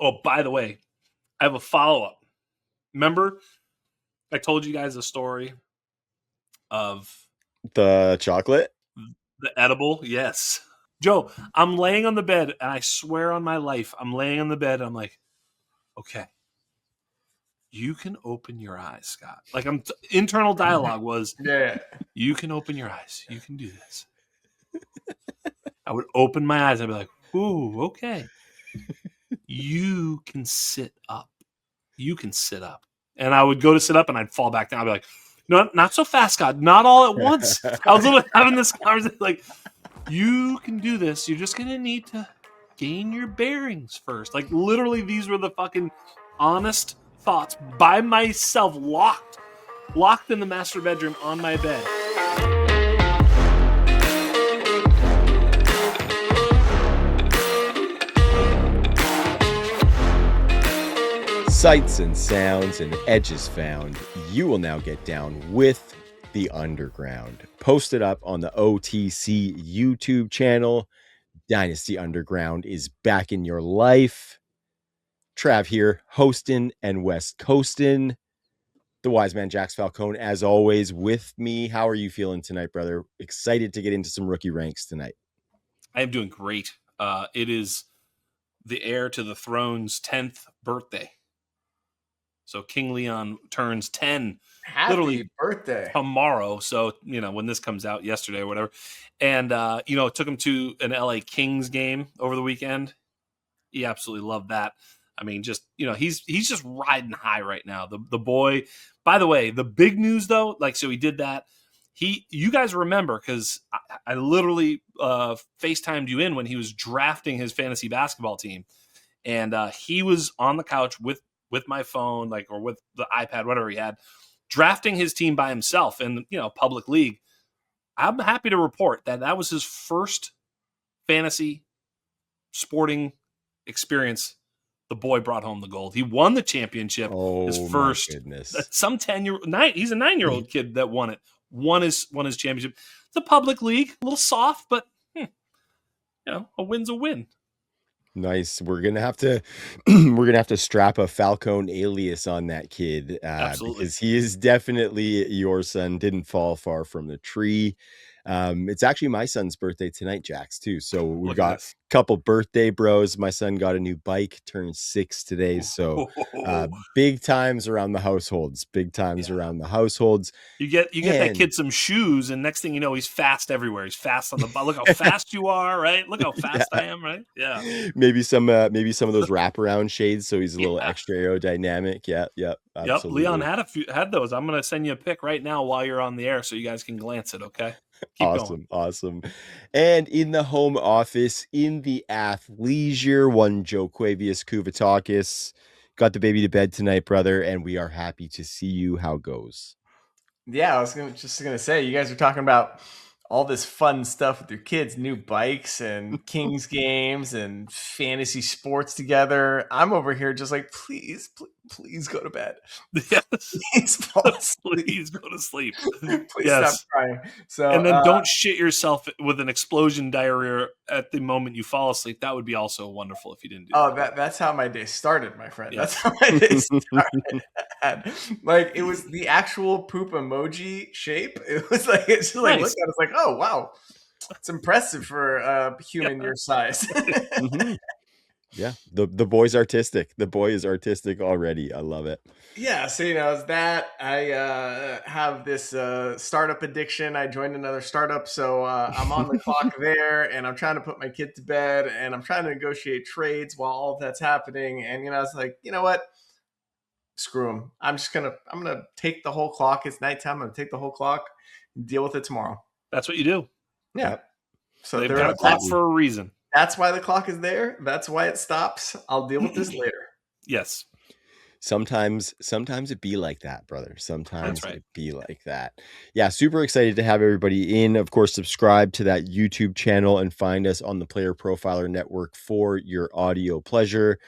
Oh, by the way, I have a follow-up. Remember, I told you guys a story of the chocolate, the edible. Yes, Joe. I'm laying on the bed, and I swear on my life, I'm laying on the bed. And I'm like, okay, you can open your eyes, Scott. Like internal dialogue was, yeah, you can open your eyes. You can do this. I would open my eyes. I'd be like, ooh, okay. You can sit up. You can sit up. And I would go to sit up and I'd fall back down. I'd be like, no, not so fast, Scott. Not all at once. I was literally having this conversation like, you can do this. You're just going to need to gain your bearings first. Like, literally, these were the fucking honest thoughts by myself, locked in the master bedroom on my bed. Sights and sounds and edges found. You will now get down with the Underground. Posted up on the OTC YouTube channel. Dynasty Underground is back in your life. Trav here, hosting and West Coastin'. The wise man Jax Falcone, as always, with me. How are you feeling tonight, brother? Excited to get into some rookie ranks tonight. I am doing great. It is the heir to the throne's 10th birthday. So King Leon turns 10 happy birthday tomorrow. So, when this comes out yesterday or whatever. And, it took him to an LA Kings game over the weekend. He absolutely loved that. I mean, just, he's just riding high right now. The boy, by the way, the big news though, so he did that. You guys remember, because I literally FaceTimed you in when he was drafting his fantasy basketball team. And he was on the couch with my phone, or with the iPad, whatever he had, drafting his team by himself in, public league. I'm happy to report that was his first fantasy sporting experience. The boy brought home the gold. He won the championship. His first, some 10-year-old, he's a 9-year-old kid that won it. Won his championship. It's a public league, a little soft, but a win's a win. Nice. We're gonna have to strap a Falcone alias on that kid, because he is definitely your son. Didn't fall far from the tree. It's actually my son's birthday tonight, Jax, too. So we've got a couple birthday bros. My son got a new bike, turned 6 today. So big times around the households. Around the households. You get that kid some shoes, and next thing you know, he's fast everywhere. He's fast on the ball. Look how fast you are, right? Look how fast I am, right? Yeah. Maybe some of those wraparound shades, so he's a little extra aerodynamic. Yeah. Absolutely. Yep. Leon had those. I'm gonna send you a pic right now while you're on the air, so you guys can glance it. Okay. Awesome. And in the home office, in the athleisure, one Joe Quavius Kuvatakis got the baby to bed tonight, brother, and we are happy to see you. How goes? Yeah, I was just gonna say, you guys are talking about all this fun stuff with your kids, new bikes and Kings games and fantasy sports together. I'm over here just like, please go to bed. Yes. Please fall asleep. Please go to sleep. Please stop crying. So, and then don't shit yourself with an explosion diarrhea at the moment you fall asleep. That would be also wonderful if you didn't do that. That's how my day started, my friend. Yes. That's how my day started. Like, it was the actual poop emoji shape. It was like, it's just like, nice. Look at it, it's like, oh, wow. It's impressive for a human your size. Mm-hmm. Yeah, the boy's artistic. The boy is artistic already. I love it. Yeah, so it's that. I have this startup addiction. I joined another startup, so I'm on the clock there, and I'm trying to put my kid to bed, and I'm trying to negotiate trades while all of that's happening. And I was like, you know what? Screw them. I'm gonna take the whole clock. It's nighttime. I'm gonna take the whole clock and deal with it tomorrow. That's what you do. Yeah. So they've got a clock for a reason. That's why the clock is there. That's why it stops. I'll deal with this later. Yes. Sometimes it be like that, brother. Sometimes it be like that. Yeah, super excited to have everybody in. Of course, subscribe to that YouTube channel and find us on the Player Profiler Network for your audio pleasure.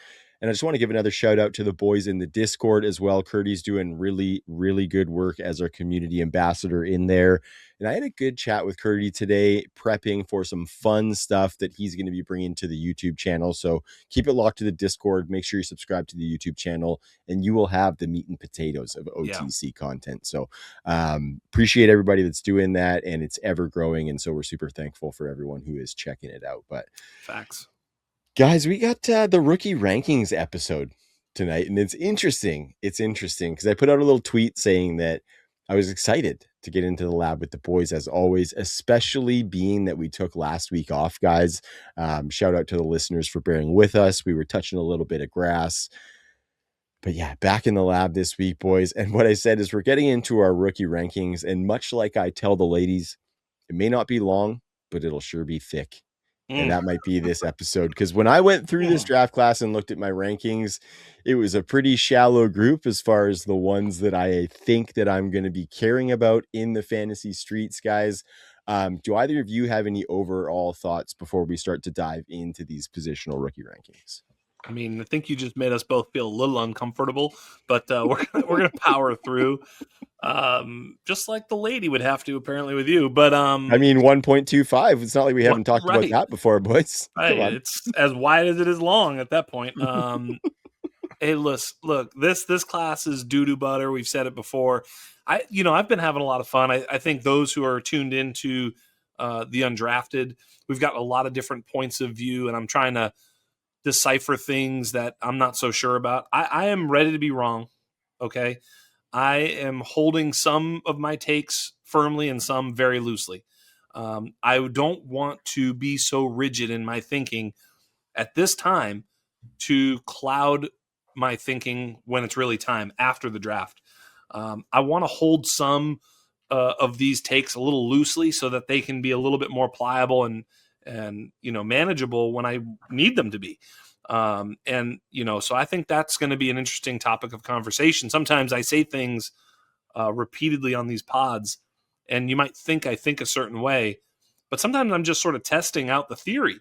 And I just want to give another shout out to the boys in the Discord as well. Curdy's doing really, really good work as our community ambassador in there. And I had a good chat with Curdy today, prepping for some fun stuff that he's going to be bringing to the YouTube channel. So keep it locked to the Discord. Make sure you subscribe to the YouTube channel, and you will have the meat and potatoes of OTC content. So appreciate everybody that's doing that, and it's ever growing. And so we're super thankful for everyone who is checking it out. But facts. Guys, we got the rookie rankings episode tonight, and it's interesting. It's interesting because I put out a little tweet saying that I was excited to get into the lab with the boys as always, especially being that we took last week off, guys. Shout out to the listeners for bearing with us. We were touching a little bit of grass. But yeah, back in the lab this week, boys. And what I said is we're getting into our rookie rankings. And much like I tell the ladies, it may not be long, but it'll sure be thick. And that might be this episode. Because when I went through this draft class and looked at my rankings, it was a pretty shallow group as far as the ones that I think that I'm going to be caring about in the fantasy streets, guys. Do either of you have any overall thoughts before we start to dive into these positional rookie rankings? I mean, I think you just made us both feel a little uncomfortable, but we're gonna power through, just like the lady would have to apparently with you. But I mean, 1.25. It's not like we haven't talked about right. that before, boys. Right, it's as wide as it is long at that point. Hey, look, this class is doo-doo butter. We've said it before. I've been having a lot of fun. I think those who are tuned into the undrafted, we've got a lot of different points of view, and I'm trying to decipher things that I'm not so sure about. I am ready to be wrong. Okay. I am holding some of my takes firmly and some very loosely. I don't want to be so rigid in my thinking at this time to cloud my thinking when it's really time after the draft. I want to hold some of these takes a little loosely so that they can be a little bit more pliable and manageable when I need them to be. So I think that's going to be an interesting topic of conversation. Sometimes I say things repeatedly on these pods, and you might think I think a certain way, but sometimes I'm just sort of testing out the theory.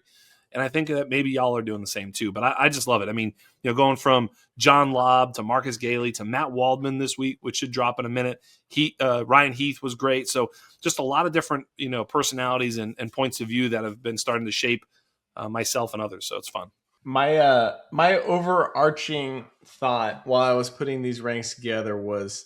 And I think that maybe y'all are doing the same too, but I just love it. I mean, going from John Lobb to Marcus Gailey to Matt Waldman this week, which should drop in a minute. Ryan Heath was great. So just a lot of different, personalities and points of view that have been starting to shape myself and others. So it's fun. My overarching thought while I was putting these ranks together was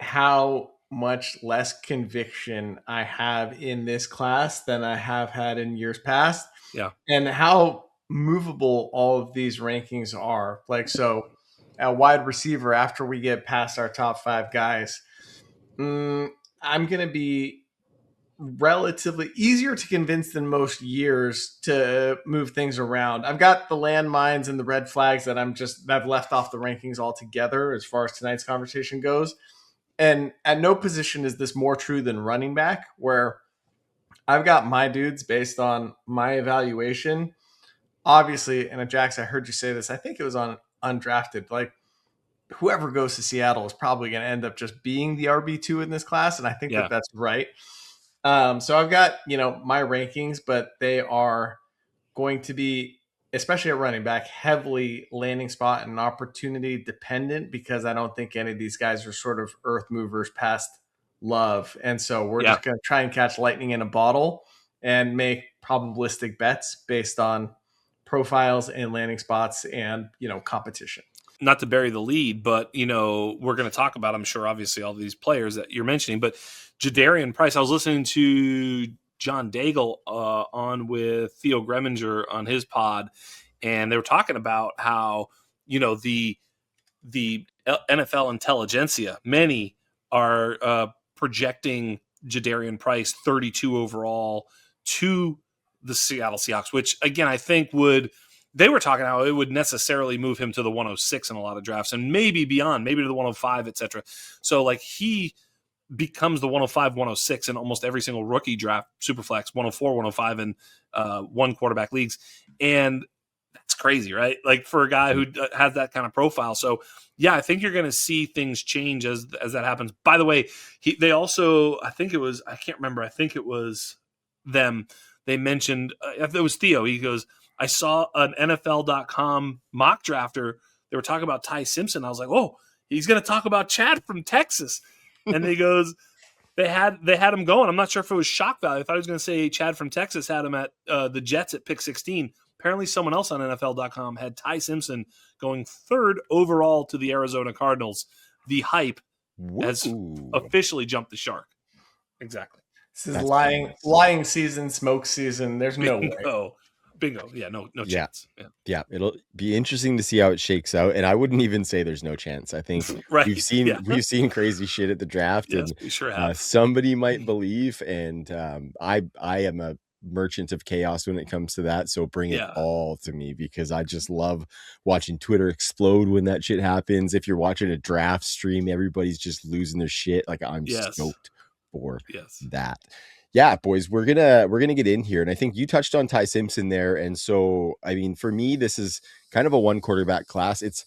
how much less conviction I have in this class than I have had in years past. Yeah. And how movable all of these rankings are. Like, so at wide receiver, after we get past our top 5 guys, I'm going to be relatively easier to convince than most years to move things around. I've got the landmines and the red flags that I've left off the rankings altogether as far as tonight's conversation goes. And at no position is this more true than running back, where I've got my dudes based on my evaluation. Obviously, and Jax, I heard you say this, I think it was on undrafted. Like, whoever goes to Seattle is probably going to end up just being the RB2 in this class. And I think that that's right. So I've got, my rankings, but they are going to be, especially at running back, heavily landing spot and opportunity dependent, because I don't think any of these guys are sort of earth movers past Love. And so we're just going to try and catch lightning in a bottle and make probabilistic bets based on profiles and landing spots and, competition. Not to bury the lead, but, we're going to talk about, I'm sure, obviously, all these players that you're mentioning. But Jadarian Price, I was listening to John Daigle on with Theo Greminger on his pod, and they were talking about how, the NFL intelligentsia, many are projecting Jadarian Price 32 overall to the Seattle Seahawks, which, again, I think they were talking how it would necessarily move him to the 106 in a lot of drafts and maybe beyond, maybe to the 105, et cetera. So like he becomes the 105, 106 in almost every single rookie draft, Superflex, 104, 105 in one quarterback leagues. And that's crazy, right? Like for a guy who has that kind of profile. So yeah, I think you're going to see things change as that happens. By the way, they also, I think it was them. They mentioned, it was Theo. He goes, I saw an NFL.com mock drafter. They were talking about Ty Simpson. I was like, oh, he's going to talk about Chad from Texas. And they goes, they had him going. I'm not sure if it was shock value. I thought he was going to say Chad from Texas had him at the Jets at pick 16. Apparently someone else on NFL.com had Ty Simpson going 3rd overall to the Arizona Cardinals. The hype has officially jumped the shark. Exactly. This is lying season, smoke season. There's no way. Bingo. Yeah, no chance. Yeah, it'll be interesting to see how it shakes out. And I wouldn't even say there's no chance. I think we've seen crazy shit at the draft, yes, and we sure have. Somebody might believe, and I am a merchant of chaos when it comes to that. So bring it all to me, because I just love watching Twitter explode when that shit happens. If you're watching a draft stream, everybody's just losing their shit. Like, I'm stoked for that. Yeah, boys, we're gonna get in here, and I think you touched on Ty Simpson there. And so, I mean, for me, this is kind of a 1 quarterback class. It's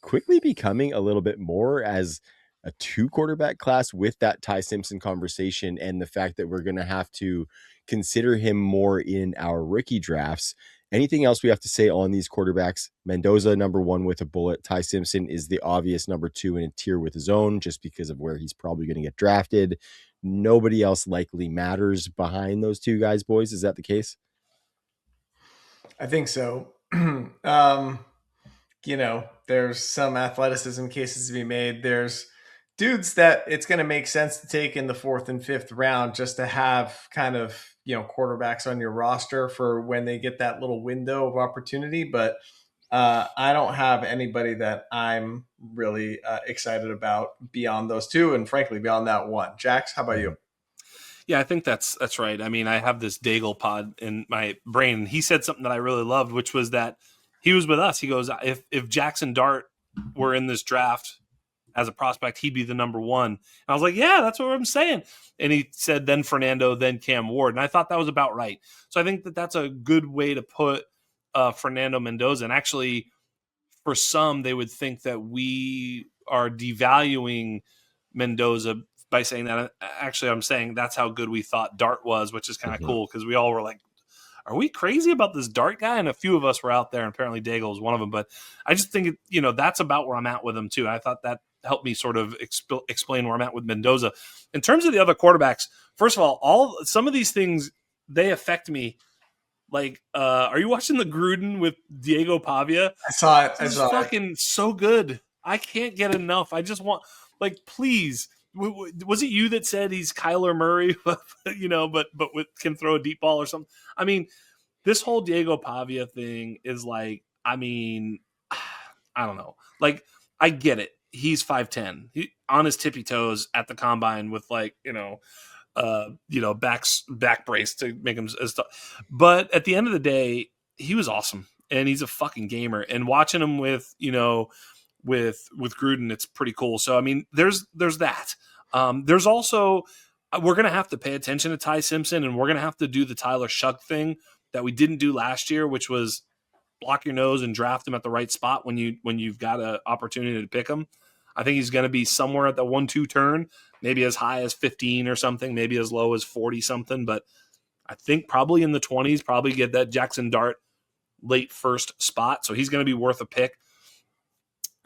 quickly becoming a little bit more as a 2 quarterback class with that Ty Simpson conversation, and the fact that we're gonna have to consider him more in our rookie drafts. Anything else we have to say on these quarterbacks? Mendoza, number 1 with a bullet. Ty Simpson is the obvious number 2 in a tier with his own, just because of where he's probably going to get drafted. Nobody else likely matters behind those 2 guys, boys. Is that the case? I think so. There's some athleticism cases to be made. There's dudes that it's going to make sense to take in the 4th and 5th round, just to have kind of, quarterbacks on your roster for when they get that little window of opportunity. But I don't have anybody that I'm really excited about beyond those 2, and frankly, beyond that 1. Jax, how about you? Yeah, I think that's right. I mean, I have this Daigle pod in my brain. He said something that I really loved, which was that he was with us. He goes, if Jackson Dart were in this draft as a prospect, he'd be the number 1. And I was like, yeah, that's what I'm saying. And he said, then Fernando, then Cam Ward. And I thought that was about right. So I think that that's a good way to put Fernando Mendoza. And actually, for some, they would think that we are devaluing Mendoza by saying that. Actually, I'm saying that's how good we thought Dart was, which is kind of cool, because we all were like, are we crazy about this Dart guy? And a few of us were out there, and apparently Daigle was one of them. But I just think, that's about where I'm at with him too. I thought that helped me sort of explain where I'm at with Mendoza. In terms of the other quarterbacks, first of all, some of these things, they affect me. Like, are you watching the Gruden with Diego Pavia? I saw it. It's fucking so good. I can't get enough. I just want, please. Was it you that said he's Kyler Murray, but can throw a deep ball or something? I mean, this whole Diego Pavia thing is I don't know. I get it. He's 5'10", on his tippy toes at the combine with back brace to make him as tough. But at the end of the day, he was awesome, and he's a fucking gamer. And watching him with Gruden, it's pretty cool. So I mean, there's that. There's also, we're gonna have to pay attention to Ty Simpson, and we're gonna have to do the Tyler Shug thing that we didn't do last year, which was block your nose and draft him at the right spot when you've got an opportunity to pick him. I think he's going to be somewhere at the 1-2 turn, maybe as high as 15 or something, maybe as low as 40 something. But I think probably in the 20s, probably get that Jackson Dart late first spot. So he's going to be worth a pick.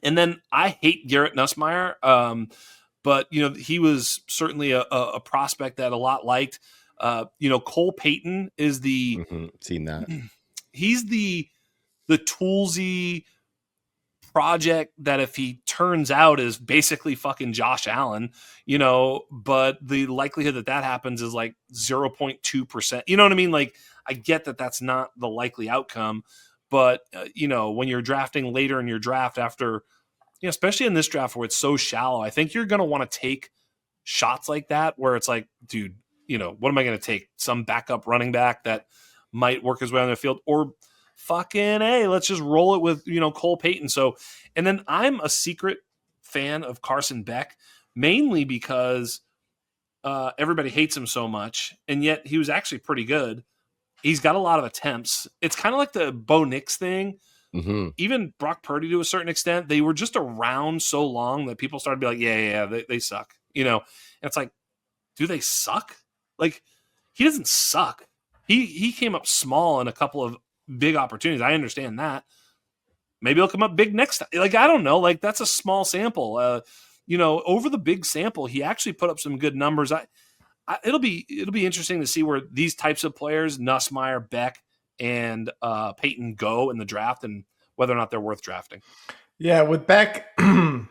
And then I hate Garrett Nussmeier, but he was certainly a prospect that a lot liked. Cole Payton is the seen that. He's the toolsy project that if he turns out is basically fucking Josh Allen, but the likelihood that happens is 0.2%. You know what I mean? I get that that's not the likely outcome, but when you're drafting later in your draft after, especially in this draft where it's so shallow, I think you're going to want to take shots like that where it's dude, what am I going to take? Some backup running back that might work his way on the field, or fucking A, let's just roll it with, Cole Payton. So, and then I'm a secret fan of Carson Beck, mainly because everybody hates him so much, and yet he was actually pretty good. He's got a lot of attempts. It's kind of like the Bo Nix thing. Even Brock Purdy to a certain extent, they were just around so long that people started to be like, yeah, they suck. And it's do they suck? He doesn't suck. He came up small in a couple of big opportunities. I understand that. Maybe he'll come up big next time. Like, I don't know. Like, that's a small sample. Over the big sample, he actually put up some good numbers. It'll be interesting to see where these types of players, Nussmeier, Beck, and Peyton, go in the draft, and whether or not they're worth drafting. Yeah, with Beck, I'm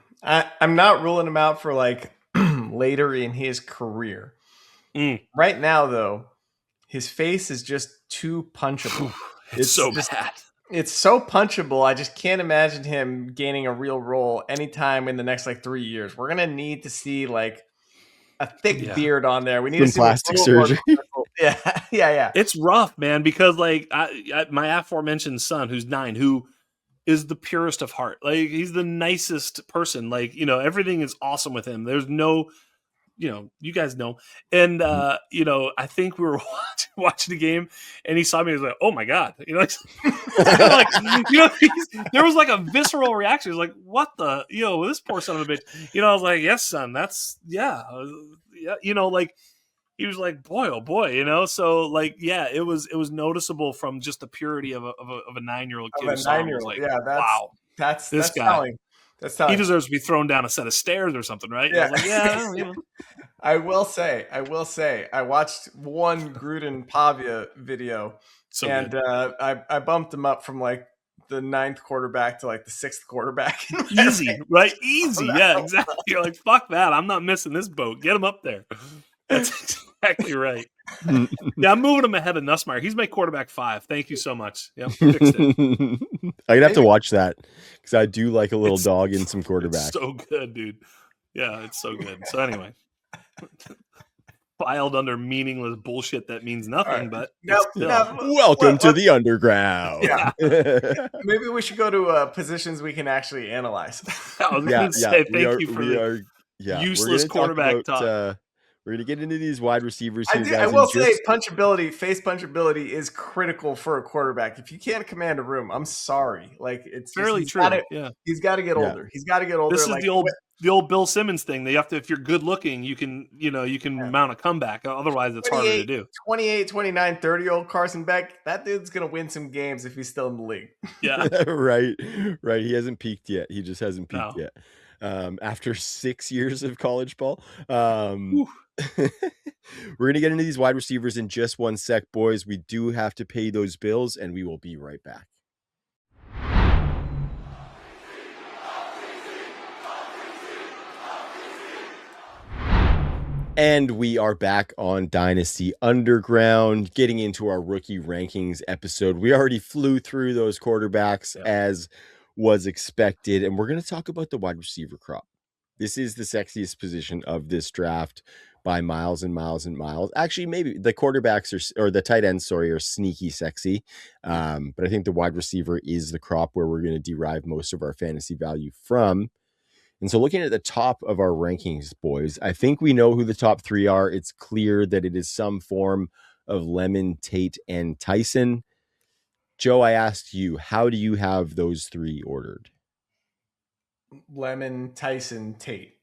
not ruling him out for like later in his career. Right now, though, his face is just too punchable. It's so bad. It's so punchable. I just can't imagine him gaining a real role anytime in the next like 3 years. We're gonna need to see like a thick beard on there. We need to see plastic surgery. Yeah. It's rough, man, because like my aforementioned son, who's 9, who is the purest of heart. Like, he's the nicest person. Like, everything is awesome with him. There's no, you guys know. And, I think we were watching the game, and he saw me. He was like, "Oh my God." Like, there was like a visceral reaction. He was like, "What the, this poor son of a bitch." I was like, "Yes, son, that's, yeah. Like, he was like, "Boy, oh boy," So like, yeah, it was noticeable from just the purity of a 9-year-old kid. Of a 9-year-old, like, yeah, wow, that's this guy. telling. That's telling. He deserves to be thrown down a set of stairs or something, right? Yeah. I was like, yeah. I will say, I watched one Gruden Pavia video, and I bumped him up from like the 9th quarterback to like the 6th quarterback. Easy, right? Easy, yeah, exactly. You're like, fuck that. I'm not missing this boat. Get him up there. That's exactly right. Yeah, I'm moving him ahead of Nussmeier. He's my quarterback 5. Thank you so much. Yep, fixed it. I'd have to watch that because I do like a little dog in some quarterback. It's so good, dude. Yeah, it's so good. So anyway, filed under meaningless bullshit that means nothing, but welcome to the underground. Yeah. Maybe we should go to positions we can actually analyze. I was going to say thank you for the useless quarterback talk. We're going to get into these wide receivers here, I will say punchability, face punchability is critical for a quarterback. If you can't command a room, I'm sorry. Like, it's fairly true. He's got to get older. He's got to get older. This is the old Bill Simmons thing. They have to, if you're good looking, you can mount a comeback. Otherwise, it's harder to do. 28, 29, 30-year-old Carson Beck, that dude's going to win some games if he's still in the league. Yeah. Right. He hasn't peaked yet. He just hasn't peaked yet. After 6 years of college ball. We're going to get into these wide receivers in just one sec, boys. We do have to pay those bills, and we will be right back. And we are back on Dynasty Underground, getting into our rookie rankings episode. We already flew through those quarterbacks as was expected, and we're going to talk about the wide receiver crop. This is the sexiest position of this draft by miles and miles and miles. Actually, maybe the quarterbacks or the tight ends, are sneaky sexy. But I think the wide receiver is the crop where we're going to derive most of our fantasy value from. And so looking at the top of our rankings, boys, I think we know who the top 3 are. It's clear that it is some form of Lemon, Tate, and Tyson. Joe, I asked you, how do you have those 3 ordered? Lemon, Tyson, Tate.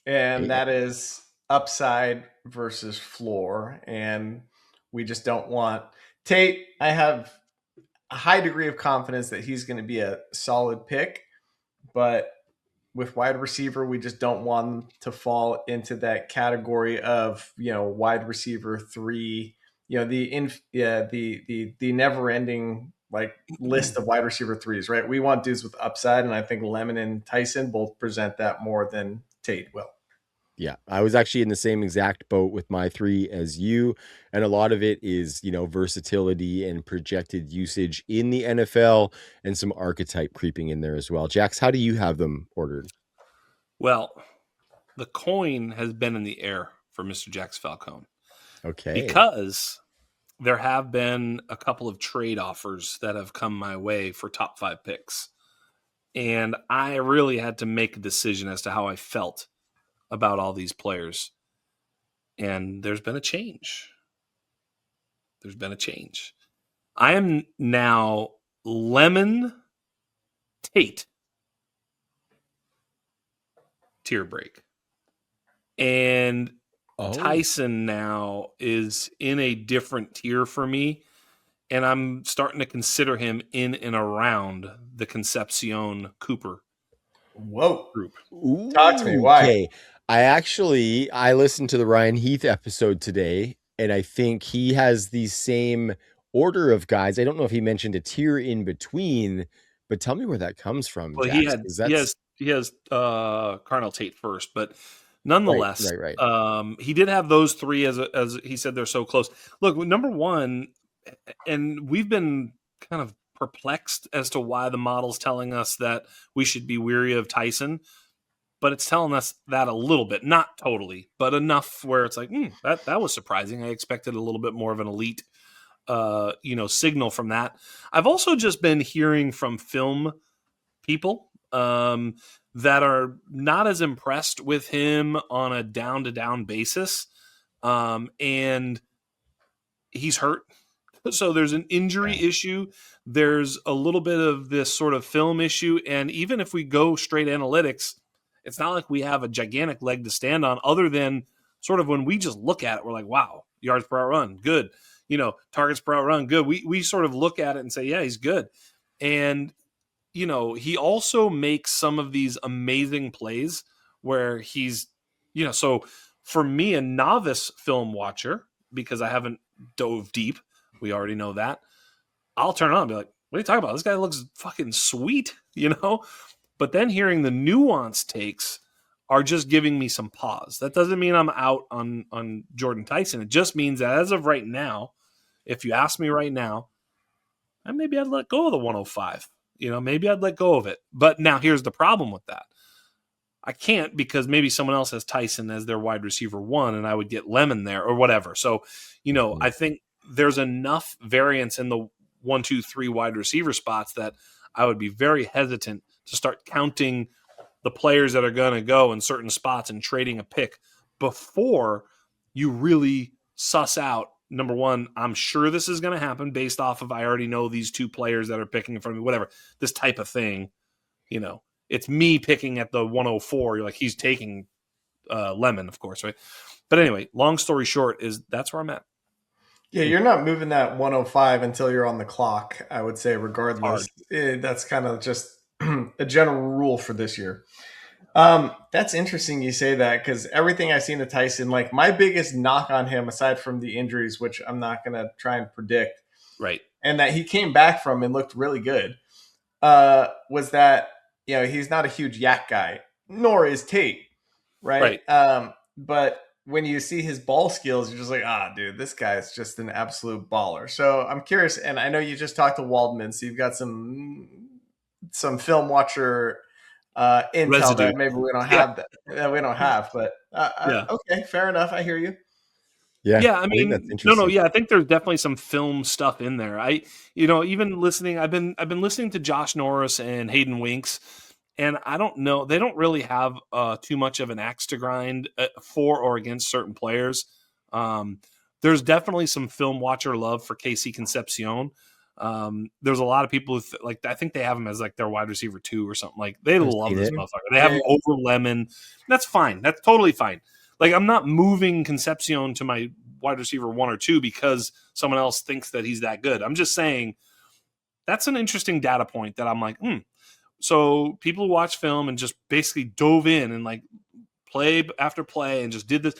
And that is upside versus floor. And we just don't want Tate. I have a high degree of confidence that he's going to be a solid pick, but with wide receiver, we just don't want him to fall into that category of, wide receiver 3, the never ending like list of wide receiver 3s, right? We want dudes with upside. And I think Lemon and Tyson both present that more than Tate will. Yeah, I was actually in the same exact boat with my 3 as you. And a lot of it is, versatility and projected usage in the NFL and some archetype creeping in there as well. Jax, how do you have them ordered? Well, the coin has been in the air for Mr. Jax Falcone. Okay. Because there have been a couple of trade offers that have come my way for top 5 picks. And I really had to make a decision as to how I felt about all these players. And there's been a change. I am now Lemon, Tate, tier break. And Tyson now is in a different tier for me. and I'm starting to consider him in and around the Concepcion Cooper Whoa. group. Talk to me. Why? Okay. I listened to the Ryan Heath episode today, and I think he has the same order of guys. I don't know if he mentioned a tier in between, but tell me where that comes from, Well, Jax, because that's he has Carnell Tate first, but right, nonetheless, right, right. he did have those three as he said they're so close. Look, number one, and we've been kind of perplexed as to why the model's telling us that we should be weary of Tyson, but it's telling us that a little bit, not totally, but enough where it's like, that was surprising. I expected a little bit more of an elite, signal from that. I've also just been hearing from film people that are not as impressed with him on a down to down basis, and he's hurt. So there's an injury issue. There's a little bit of this sort of film issue. And even if we go straight analytics, it's not like we have a gigantic leg to stand on other than sort of when we just look at it, we're like, wow, yards per out run, good. Targets per out run, good. We sort of look at it and say, yeah, he's good. And, he also makes some of these amazing plays where he's, so for me, a novice film watcher, because I haven't dove deep, we already know that. I'll turn on and be like, what are you talking about? This guy looks fucking sweet, But then hearing the nuanced takes are just giving me some pause. That doesn't mean I'm out on Jordan Tyson. It just means that as of right now, if you ask me right now, maybe I'd let go of the 105. Maybe I'd let go of it. But now here's the problem with that. I can't because maybe someone else has Tyson as their wide receiver 1 and I would get Lemon there or whatever. So, I think there's enough variance in the 1, 2, 3 wide receiver spots that I would be very hesitant to start counting the players that are going to go in certain spots and trading a pick before you really suss out, number one, I'm sure this is going to happen based off of I already know these 2 players that are picking in front of me, whatever, this type of thing, It's me picking at the 104. You're like, he's taking Lemon, of course, right? But anyway, long story short is that's where I'm at. Yeah, you're not moving that 105 until you're on the clock, I would say, regardless. That's kind of just a general rule for this year. That's interesting you say that because everything I've seen of Tyson, like my biggest knock on him, aside from the injuries, which I'm not going to try and predict, right, and that he came back from and looked really good, was that, he's not a huge yak guy, nor is Tate, right? But when you see his ball skills, you're just like, dude, this guy is just an absolute baller. So I'm curious, and I know you just talked to Waldman, so you've got some film watcher intel residue that maybe we don't have that we don't have. But okay, fair enough. I hear you. Yeah, I mean, that's interesting. I think there's definitely some film stuff in there. Even listening, I've been listening to Josh Norris and Hayden Winks, and I don't know, they don't really have too much of an axe to grind for or against certain players. There's definitely some film watcher love for KC Concepcion. There's a lot of people who I think they have him as like their wide receiver 2 or something. Like they love this motherfucker. They have him over Lemon. That's fine. That's totally fine. Like I'm not moving Concepcion to my wide receiver 1 or 2 because someone else thinks that he's that good. I'm just saying that's an interesting data point that I'm like, So people who watch film and just basically dove in and like play after play and just did this,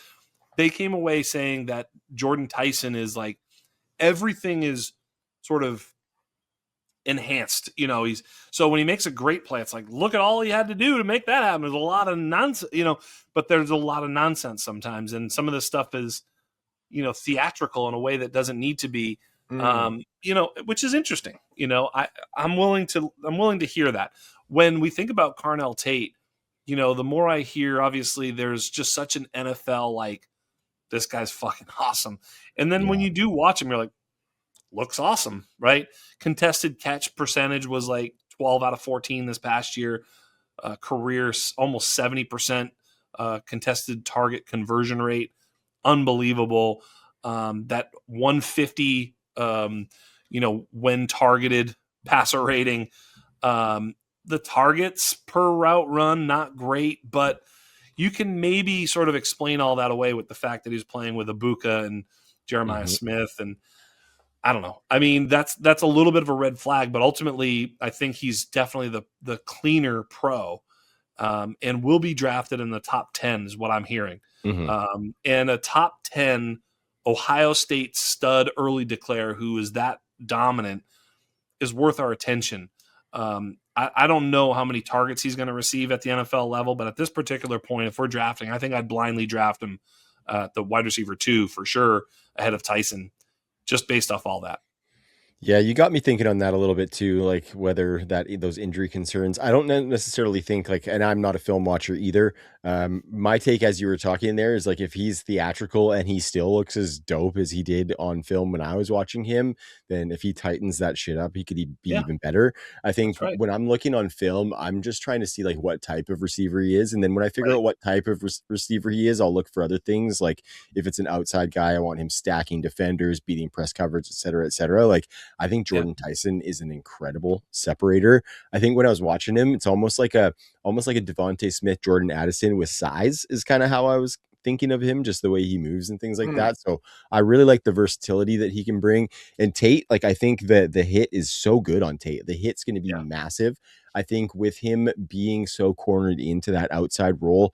they came away saying that Jordan Tyson is like everything is sort of enhanced. So when he makes a great play, it's like, look at all he had to do to make that happen. There's a lot of nonsense, but there's a lot of nonsense sometimes. And some of this stuff is, theatrical in a way that doesn't need to be, which is interesting. I'm willing to hear that. When we think about Carnell Tate, the more I hear, obviously there's just such an NFL, like this guy's fucking awesome. And then when you do watch him, you're like, looks awesome, right? Contested catch percentage was like 12 out of 14 this past year. Career almost 70% contested target conversion rate. Unbelievable. That 150, when targeted passer rating. The targets per route run, not great, but you can maybe sort of explain all that away with the fact that he's playing with Ibuka and Jeremiah Smith and I don't know. I mean, that's a little bit of a red flag, but ultimately, I think he's definitely the cleaner pro, and will be drafted in the top 10, is what I'm hearing. Mhm. And a top 10 Ohio State stud early declare who is that dominant is worth our attention. I don't know how many targets he's going to receive at the NFL level, but at this particular point, if we're drafting, I think I'd blindly draft him the wide receiver 2 for sure ahead of Tyson, just based off all that. Yeah, you got me thinking on that a little bit too, like whether those injury concerns. I don't necessarily think like, and I'm not a film watcher either. My take as you were talking there is like if he's theatrical and he still looks as dope as he did on film when I was watching him, then if he tightens that shit up, he could be Yeah, even better. I think that's right. when I'm looking on film, I'm just trying to see like what type of receiver he is, and then when I figure Right. out what type of receiver he is, I'll look for other things. Like if it's an outside guy, I want him stacking defenders, beating press coverage, et cetera, et cetera. Like I think Yeah. Jordan Tyson is an incredible separator. I think when I was watching him, it's almost like a Devontae Smith, Jordan Addison with size is kind of how I was thinking of him, just the way he moves and things like Mm, that. So I really like the versatility that he can bring. And Tate, like I think that the hit is so good on Tate. The hit's going to be Yeah. massive. I think with him being so cornered into that outside role,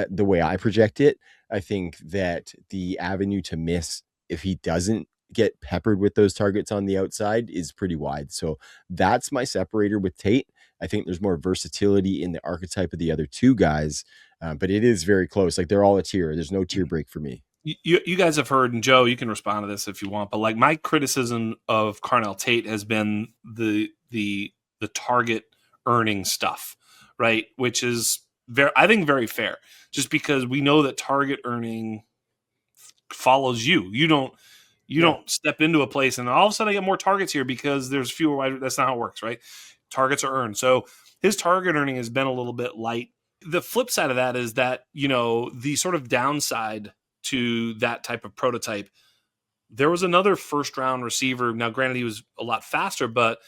the way I project it, I think that the avenue to miss if he doesn't get peppered with those targets on the outside is pretty wide. So that's my separator with Tate. I think there's more versatility in the archetype of the other two guys, but it is very close. Like they're all a tier. There's no tier break for me. You guys have heard, and Joe, you can respond to this if you want, but like my criticism of Carnell Tate has been the target earning stuff, right? Which is I think very fair, just because we know that target earning follows you. You yeah. don't step into a place and all of a sudden I get more targets here because there's fewer wide. That's not how it works, right? Targets are earned. So his target earning has been a little bit light. The flip side of that is that, the sort of downside to that type of prototype, there was another first round receiver. Now, granted, he was a lot faster, but,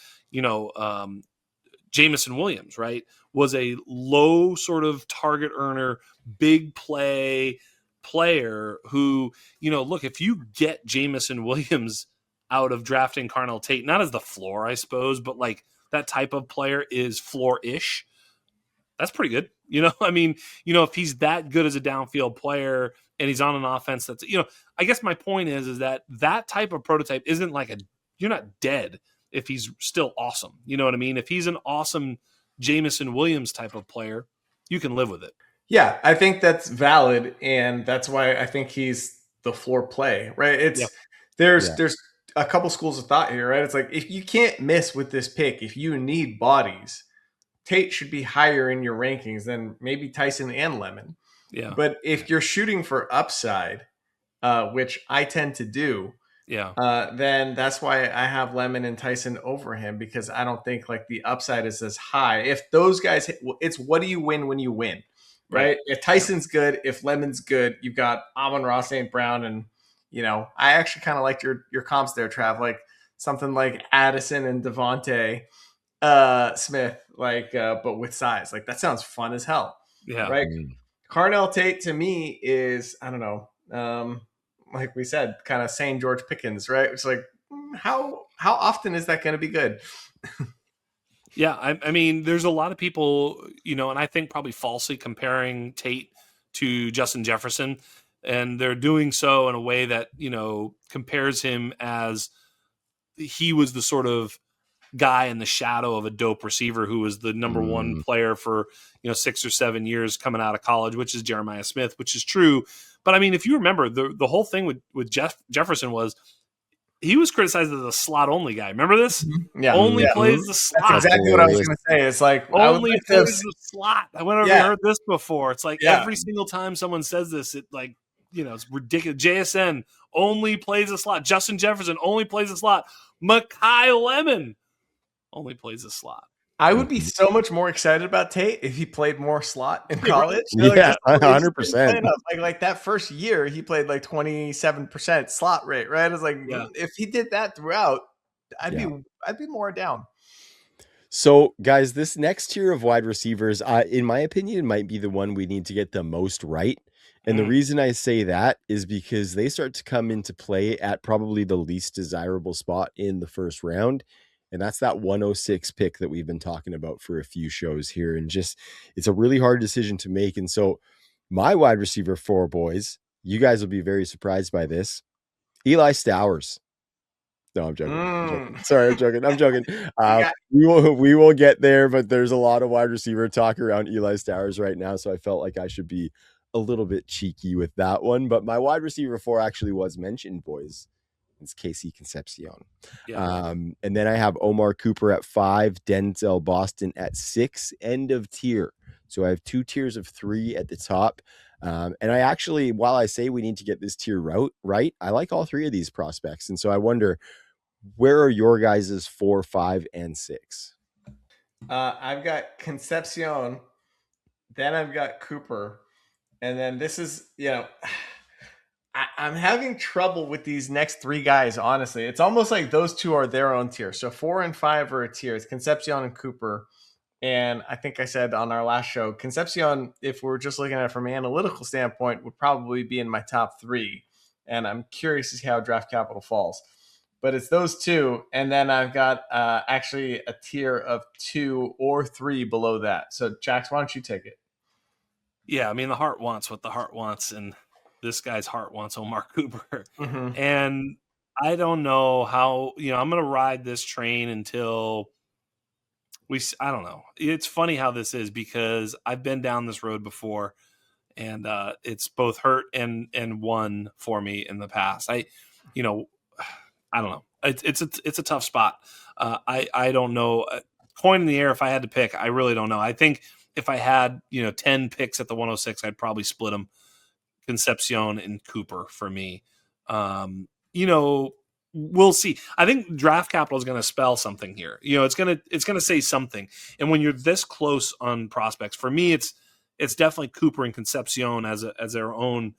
Jamison Williams, right, was a low sort of target earner, big play player who, look, if you get Jamison Williams out of drafting Carnell Tate, not as the floor, I suppose, but like that type of player is floor-ish, that's pretty good. I mean, if he's that good as a downfield player and he's on an offense that's, I guess my point is that type of prototype isn't like you're not dead if he's still awesome. You know what I mean? If he's an awesome Jamison Williams type of player, you can live with it. Yeah, I think that's valid, and that's why I think he's the floor play, right? Yeah. There's a couple schools of thought here, right? It's like if you can't miss with this pick, if you need bodies, Tate should be higher in your rankings than maybe Tyson and Lemon. Yeah. But if you're shooting for upside, which I tend to do, Yeah. then that's why I have Lemon and Tyson over him, because I don't think like the upside is as high. If those guys, it's what do you win when you win, right? If Tyson's good, if Lemon's good, you've got Amon-Ra St. Brown, and I actually kind of liked your comps there, Trav, like something like Addison and Devontae Smith, like but with size. Like that sounds fun as hell. Yeah. Right. Carnell Tate to me is, I don't know, like we said, kind of saying George Pickens, right? It's like how often is that going to be good? Yeah, I mean, there's a lot of people, and I think probably falsely comparing Tate to Justin Jefferson, and they're doing so in a way that, compares him as he was the sort of guy in the shadow of a dope receiver who was the number one player for 6 or 7 years coming out of college, which is Jeremiah Smith, which is true. But I mean, if you remember, the whole thing with Jefferson was he was criticized as a slot only guy. Remember this? Yeah, only plays the slot. That's exactly what I was going to say. It's like only plays the slot. I went over and heard this before. It's like every single time someone says this, it like it's ridiculous. JSN only plays the slot. Justin Jefferson only plays the slot. Mekhi Lemon only plays the slot. I would be so much more excited about Tate if he played more slot in college. Yeah, 100%. Like that first year, he played like 27% slot rate, right? It's like if he did that throughout, I'd be more down. So, guys, this next tier of wide receivers, in my opinion, might be the one we need to get the most right. And the reason I say that is because they start to come into play at probably the least desirable spot in the first round. And that's that 106 pick that we've been talking about for a few shows here. And just, it's a really hard decision to make. And so my wide receiver 4, boys, you guys will be very surprised by this. Eli Stowers. No, I'm joking. I'm joking. Sorry, I'm joking. We will get there, but there's a lot of wide receiver talk around Eli Stowers right now, so I felt like I should be a little bit cheeky with that one. But my wide receiver 4 actually was mentioned, boys. It's Casey Concepcion. Yeah. And then I have Omar Cooper at 5, Denzel Boston at 6, end of tier. So I have 2 tiers of 3 at the top. And I actually, while I say we need to get this tier right, I like all 3 of these prospects. And so I wonder, where are your guys' 4, 5, and 6? I've got Concepcion, then I've got Cooper, and then this is, I'm having trouble with these next 3 guys, honestly. It's almost like those 2 are their own tier. So 4 and 5 are a tier. It's Concepcion and Cooper. And I think I said on our last show, Concepcion, if we're just looking at it from an analytical standpoint, would probably be in my top 3. And I'm curious to see how draft capital falls. But it's those 2. And then I've got actually a tier of 2 or 3 below that. So, Jax, why don't you take it? Yeah, I mean, the heart wants what the heart wants, and this guy's heart wants Omar Cooper. Mm-hmm. And I don't know how, I'm going to ride this train until I don't know. It's funny how this is because I've been down this road before, and it's both hurt and won for me in the past. I don't know. It's a tough spot. I don't know. Coin in the air if I had to pick. I really don't know. I think if I had 10 picks at the 106, I'd probably split them. Concepcion and Cooper for me. We'll see. I think draft capital is going to spell something here. It's going to say something. And when you're this close on prospects, for me, it's definitely Cooper and Concepcion as their own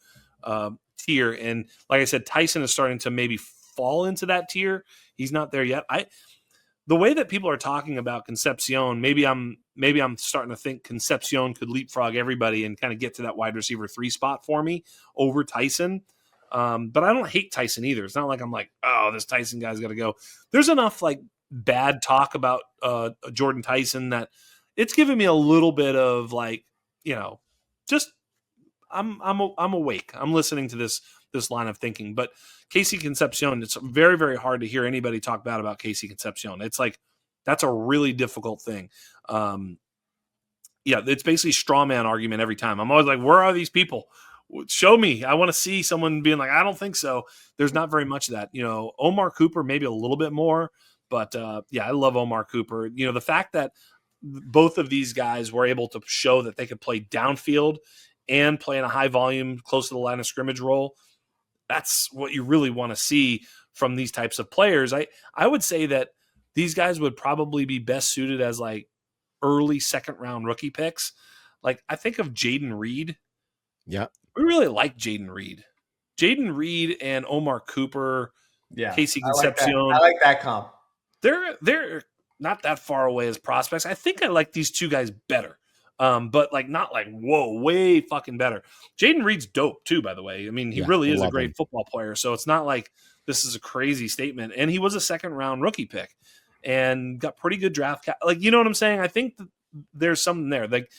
tier. And like I said, Tyson is starting to maybe fall into that tier. He's not there yet. The way that people are talking about Concepcion, maybe I'm starting to think Concepcion could leapfrog everybody and kind of get to that wide receiver 3 spot for me over Tyson. But I don't hate Tyson either. It's not like I'm like, oh, this Tyson guy's got to go. There's enough like bad talk about Jordan Tyson that it's given me a little bit of like, just I'm awake. I'm listening to this line of thinking. But Casey Concepcion, it's very, very hard to hear anybody talk bad about Casey Concepcion. It's like that's a really difficult thing. It's basically straw man argument every time. I'm always like, where are these people? Show me. I want to see someone being like, I don't think so. There's not very much of that. Omar Cooper, maybe a little bit more. But I love Omar Cooper. The fact that both of these guys were able to show that they could play downfield and play in a high volume, close to the line of scrimmage role, that's what you really want to see from these types of players. I would say that these guys would probably be best suited as like early second round rookie picks. Like I think of Jaden Reed. Yeah. We really like Jaden Reed. Jaden Reed and Omar Cooper, Casey Concepcion. I like that comp. They're not that far away as prospects. I think I like these 2 guys better. But like not like whoa, way fucking better. Jaden Reed's dope too, by the way. I mean, he really is a great football player. So it's not like this is a crazy statement. And he was a second round rookie pick and got pretty good draft. Like, you know what I'm saying? I think there's something there. Like,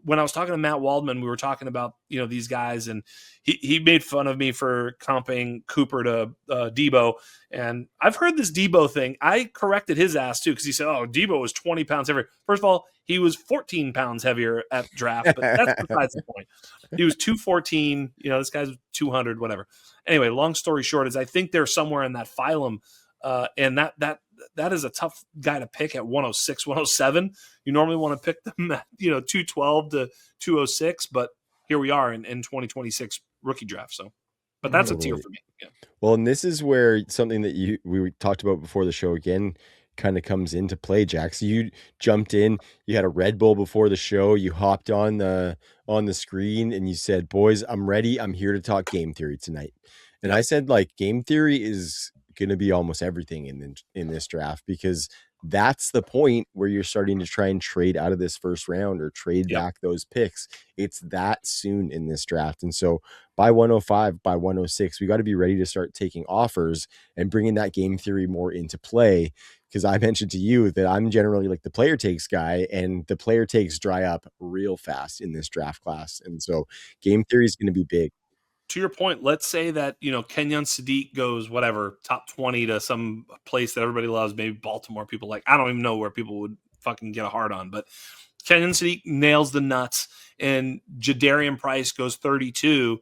when I was talking to Matt Waldman, we were talking about, these guys, and he made fun of me for comping Cooper to Debo. And I've heard this Debo thing. I corrected his ass too, because he said, oh, Debo was 20 pounds heavier. First of all, he was 14 pounds heavier at draft, but that's besides the point. He was 214. This guy's 200, whatever. Anyway, long story short is I think they're somewhere in that phylum, and that is a tough guy to pick at 106, 107. You normally want to pick them at 212 to 206, but here we are in 2026 rookie draft. So, but that's a tier for me. Yeah. Well, and this is where something that we talked about before the show again kind of comes into play, Jack. So you jumped in, you had a Red Bull before the show, you hopped on the screen and you said, boys, I'm ready. I'm here to talk game theory tonight. And I said, like, game theory is going to be almost everything in this draft, because that's the point where you're starting to try and trade out of this first round or trade Yep. back those picks. It's that soon in this draft. And so by 105, by 106, we got to be ready to start taking offers and bringing that game theory more into play. Because I mentioned to you that I'm generally like the player takes guy, and the player takes dry up real fast in this draft class. And so game theory is going to be big. To your point, let's say that, Kenyon Sadiq goes whatever, top 20 to some place that everybody loves, maybe Baltimore. People like, I don't even know where people would fucking get a hard on, but Kenyon Sadiq nails the nuts and Jadarian Price goes 32.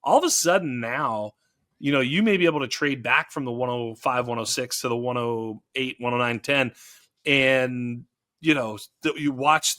All of a sudden now, you may be able to trade back from the 105, 106 to the 108, 109, 10. And, you watch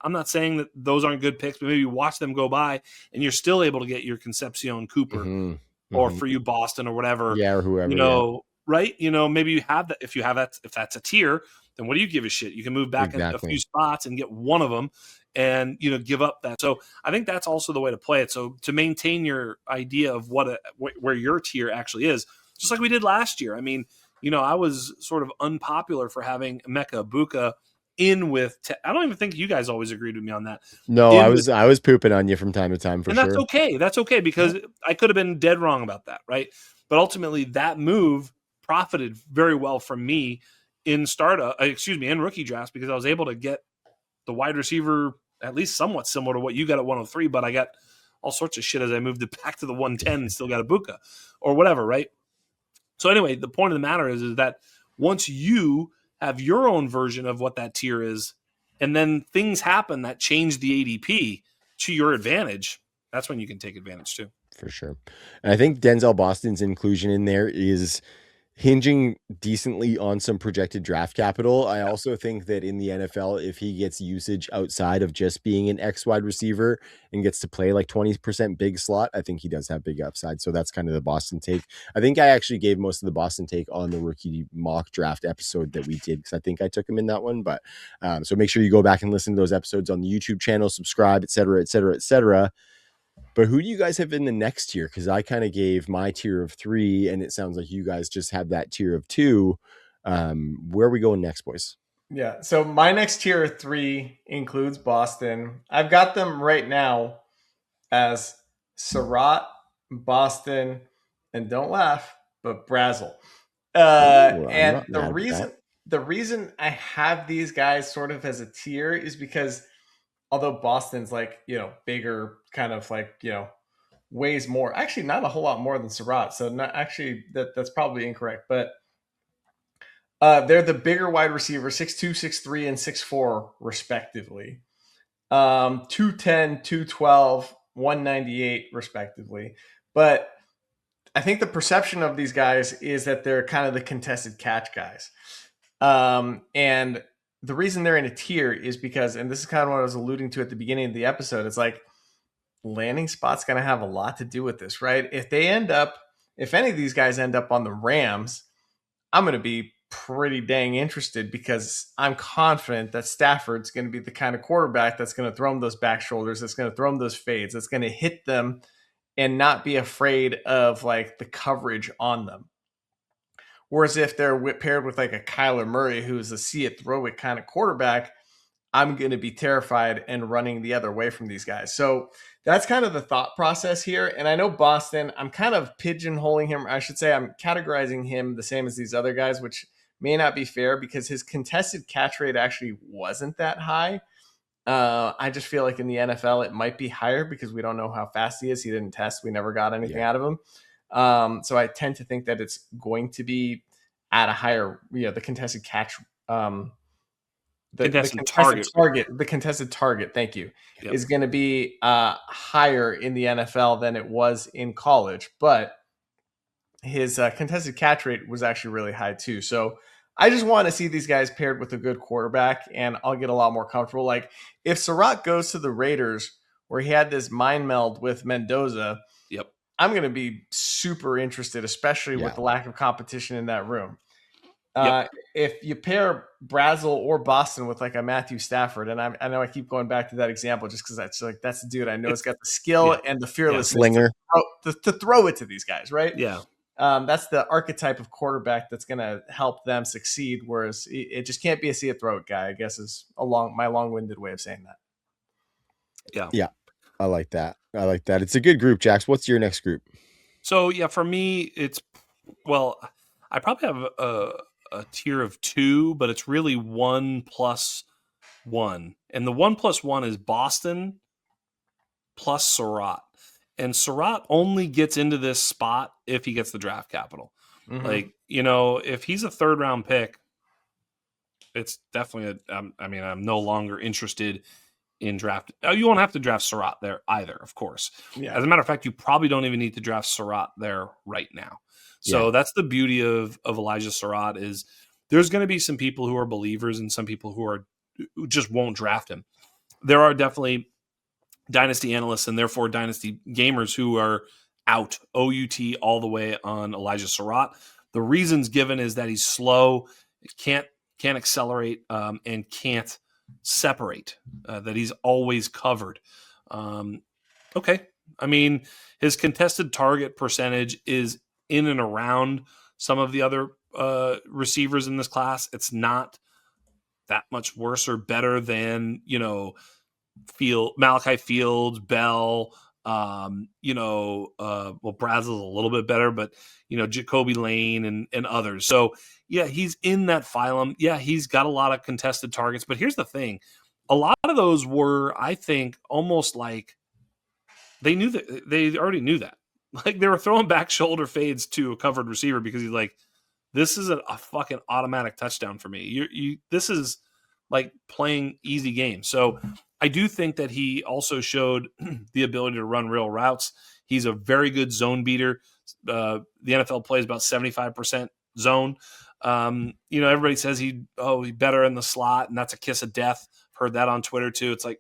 I'm not saying that those aren't good picks, but maybe you watch them go by and you're still able to get your Concepcion Cooper or for you Boston or whatever. Yeah, or whoever. Right? Maybe you have that. If that's a tier, then what do you give a shit? You can move back a few spots and get one of them and, give up that. So I think that's also the way to play it. So to maintain your idea of where your tier actually is, just like we did last year. I mean, I was sort of unpopular for having Emeka Ibuka in with I don't even think you guys always agreed with me on that. No, I was pooping on you from time to time for sure. That's okay. That's okay because I could have been dead wrong about that, right? But ultimately that move profited very well from me in rookie drafts because I was able to get the wide receiver at least somewhat similar to what you got at 103, but I got all sorts of shit as I moved it back to the 110 and still got Ibuka or whatever, right? So anyway, the point of the matter is that once you have your own version of what that tier is, and then things happen that change the ADP to your advantage, that's when you can take advantage too. For sure. And I think Denzel Boston's inclusion in there is hinging decently on some projected draft capital. I also think that in the NFL, if he gets usage outside of just being an X wide receiver and gets to play like 20% big slot, I think he does have big upside. So that's kind of the Boston take. I think I actually gave most of the Boston take on the rookie mock draft episode that we did, because I think I took him in that one. But so make sure you go back and listen to those episodes on the YouTube channel, subscribe, etc., etc., etc. But who do you guys have in the next tier? Because I kind of gave my tier of 3, and it sounds like you guys just have that tier of 2. Where are we going next, boys? Yeah, so my next tier of 3 includes Boston. I've got them right now as Surratt, Boston, and don't laugh, but Brazel. And the reason I have these guys sort of as a tier is because although Boston's like, bigger, kind of like, weighs more, actually not a whole lot more than Surratt. So not actually that's probably incorrect, but they're the bigger wide receiver, 6'2", 6'3", and 6'4", respectively. 210, 212, 198, respectively. But I think the perception of these guys is that they're kind of the contested catch guys. And the reason they're in a tier is because, and this is kind of what I was alluding to at the beginning of the episode, it's like landing spot's going to have a lot to do with this, right? If any of these guys end up on the Rams, I'm going to be pretty dang interested because I'm confident that Stafford's going to be the kind of quarterback that's going to throw them those back shoulders, that's going to throw them those fades, that's going to hit them and not be afraid of like the coverage on them. Whereas if they're paired with like a Kyler Murray, who's a see it, throw it kind of quarterback, I'm going to be terrified and running the other way from these guys. So that's kind of the thought process here. And I know Boston, I'm kind of pigeonholing him. I should say I'm categorizing him the same as these other guys, which may not be fair because his contested catch rate actually wasn't that high. I just feel like in the NFL, it might be higher because we don't know how fast he is. He didn't test. We never got anything out of him. So I tend to think that it's going to be at a higher, the contested catch, the contested target, thank you, is going to be higher in the NFL than it was in college. But his contested catch rate was actually really high too. So I just want to see these guys paired with a good quarterback, and I'll get a lot more comfortable. Like if Surratt goes to the Raiders, where he had this mind meld with Mendoza, I'm going to be super interested, especially with the lack of competition in that room. If you pair Brazel or Boston with like a Matthew Stafford, and I know I keep going back to that example just because that's the dude I know has got the skill and the fearless slinger to throw it to these guys, right? Yeah. That's the archetype of quarterback that's going to help them succeed. Whereas it just can't be a see it throw it guy, I guess is my long-winded way of saying that. Yeah. I like that. It's a good group, Jax. What's your next group? So yeah, for me, I probably have a tier of 2, but it's really 1+1. And the 1+1 is Boston plus Surratt. And Surratt only gets into this spot if he gets the draft capital. Mm-hmm. Like, if he's a 3rd round pick, it's definitely I'm no longer interested in draft. You won't have to draft Surratt there either, of course. Yeah. As a matter of fact, you probably don't even need to draft Surratt there right now. So that's the beauty of Elijah Surratt is there's going to be some people who are believers and some people who just won't draft him. There are definitely dynasty analysts and therefore dynasty gamers who are out OUT all the way on Elijah Surratt. The reasons given is that he's slow, can't accelerate, and can't separate, that he's always covered. Okay. I mean, his contested target percentage is in and around some of the other receivers in this class. It's not that much worse or better than, Malachi Fields, Bell, Brazel's a little bit better, but Jacoby Lane and others. So yeah, he's in that phylum. Yeah, he's got a lot of contested targets, but here's the thing. A lot of those were, I think, almost like they already knew that. Like they were throwing back shoulder fades to a covered receiver because he's like, this is a fucking automatic touchdown for me. This is like playing easy games. So I do think that he also showed the ability to run real routes. He's a very good zone beater. The NFL plays about 75% zone. Everybody says he's better in the slot, and that's a kiss of death. Heard that on Twitter too. It's like,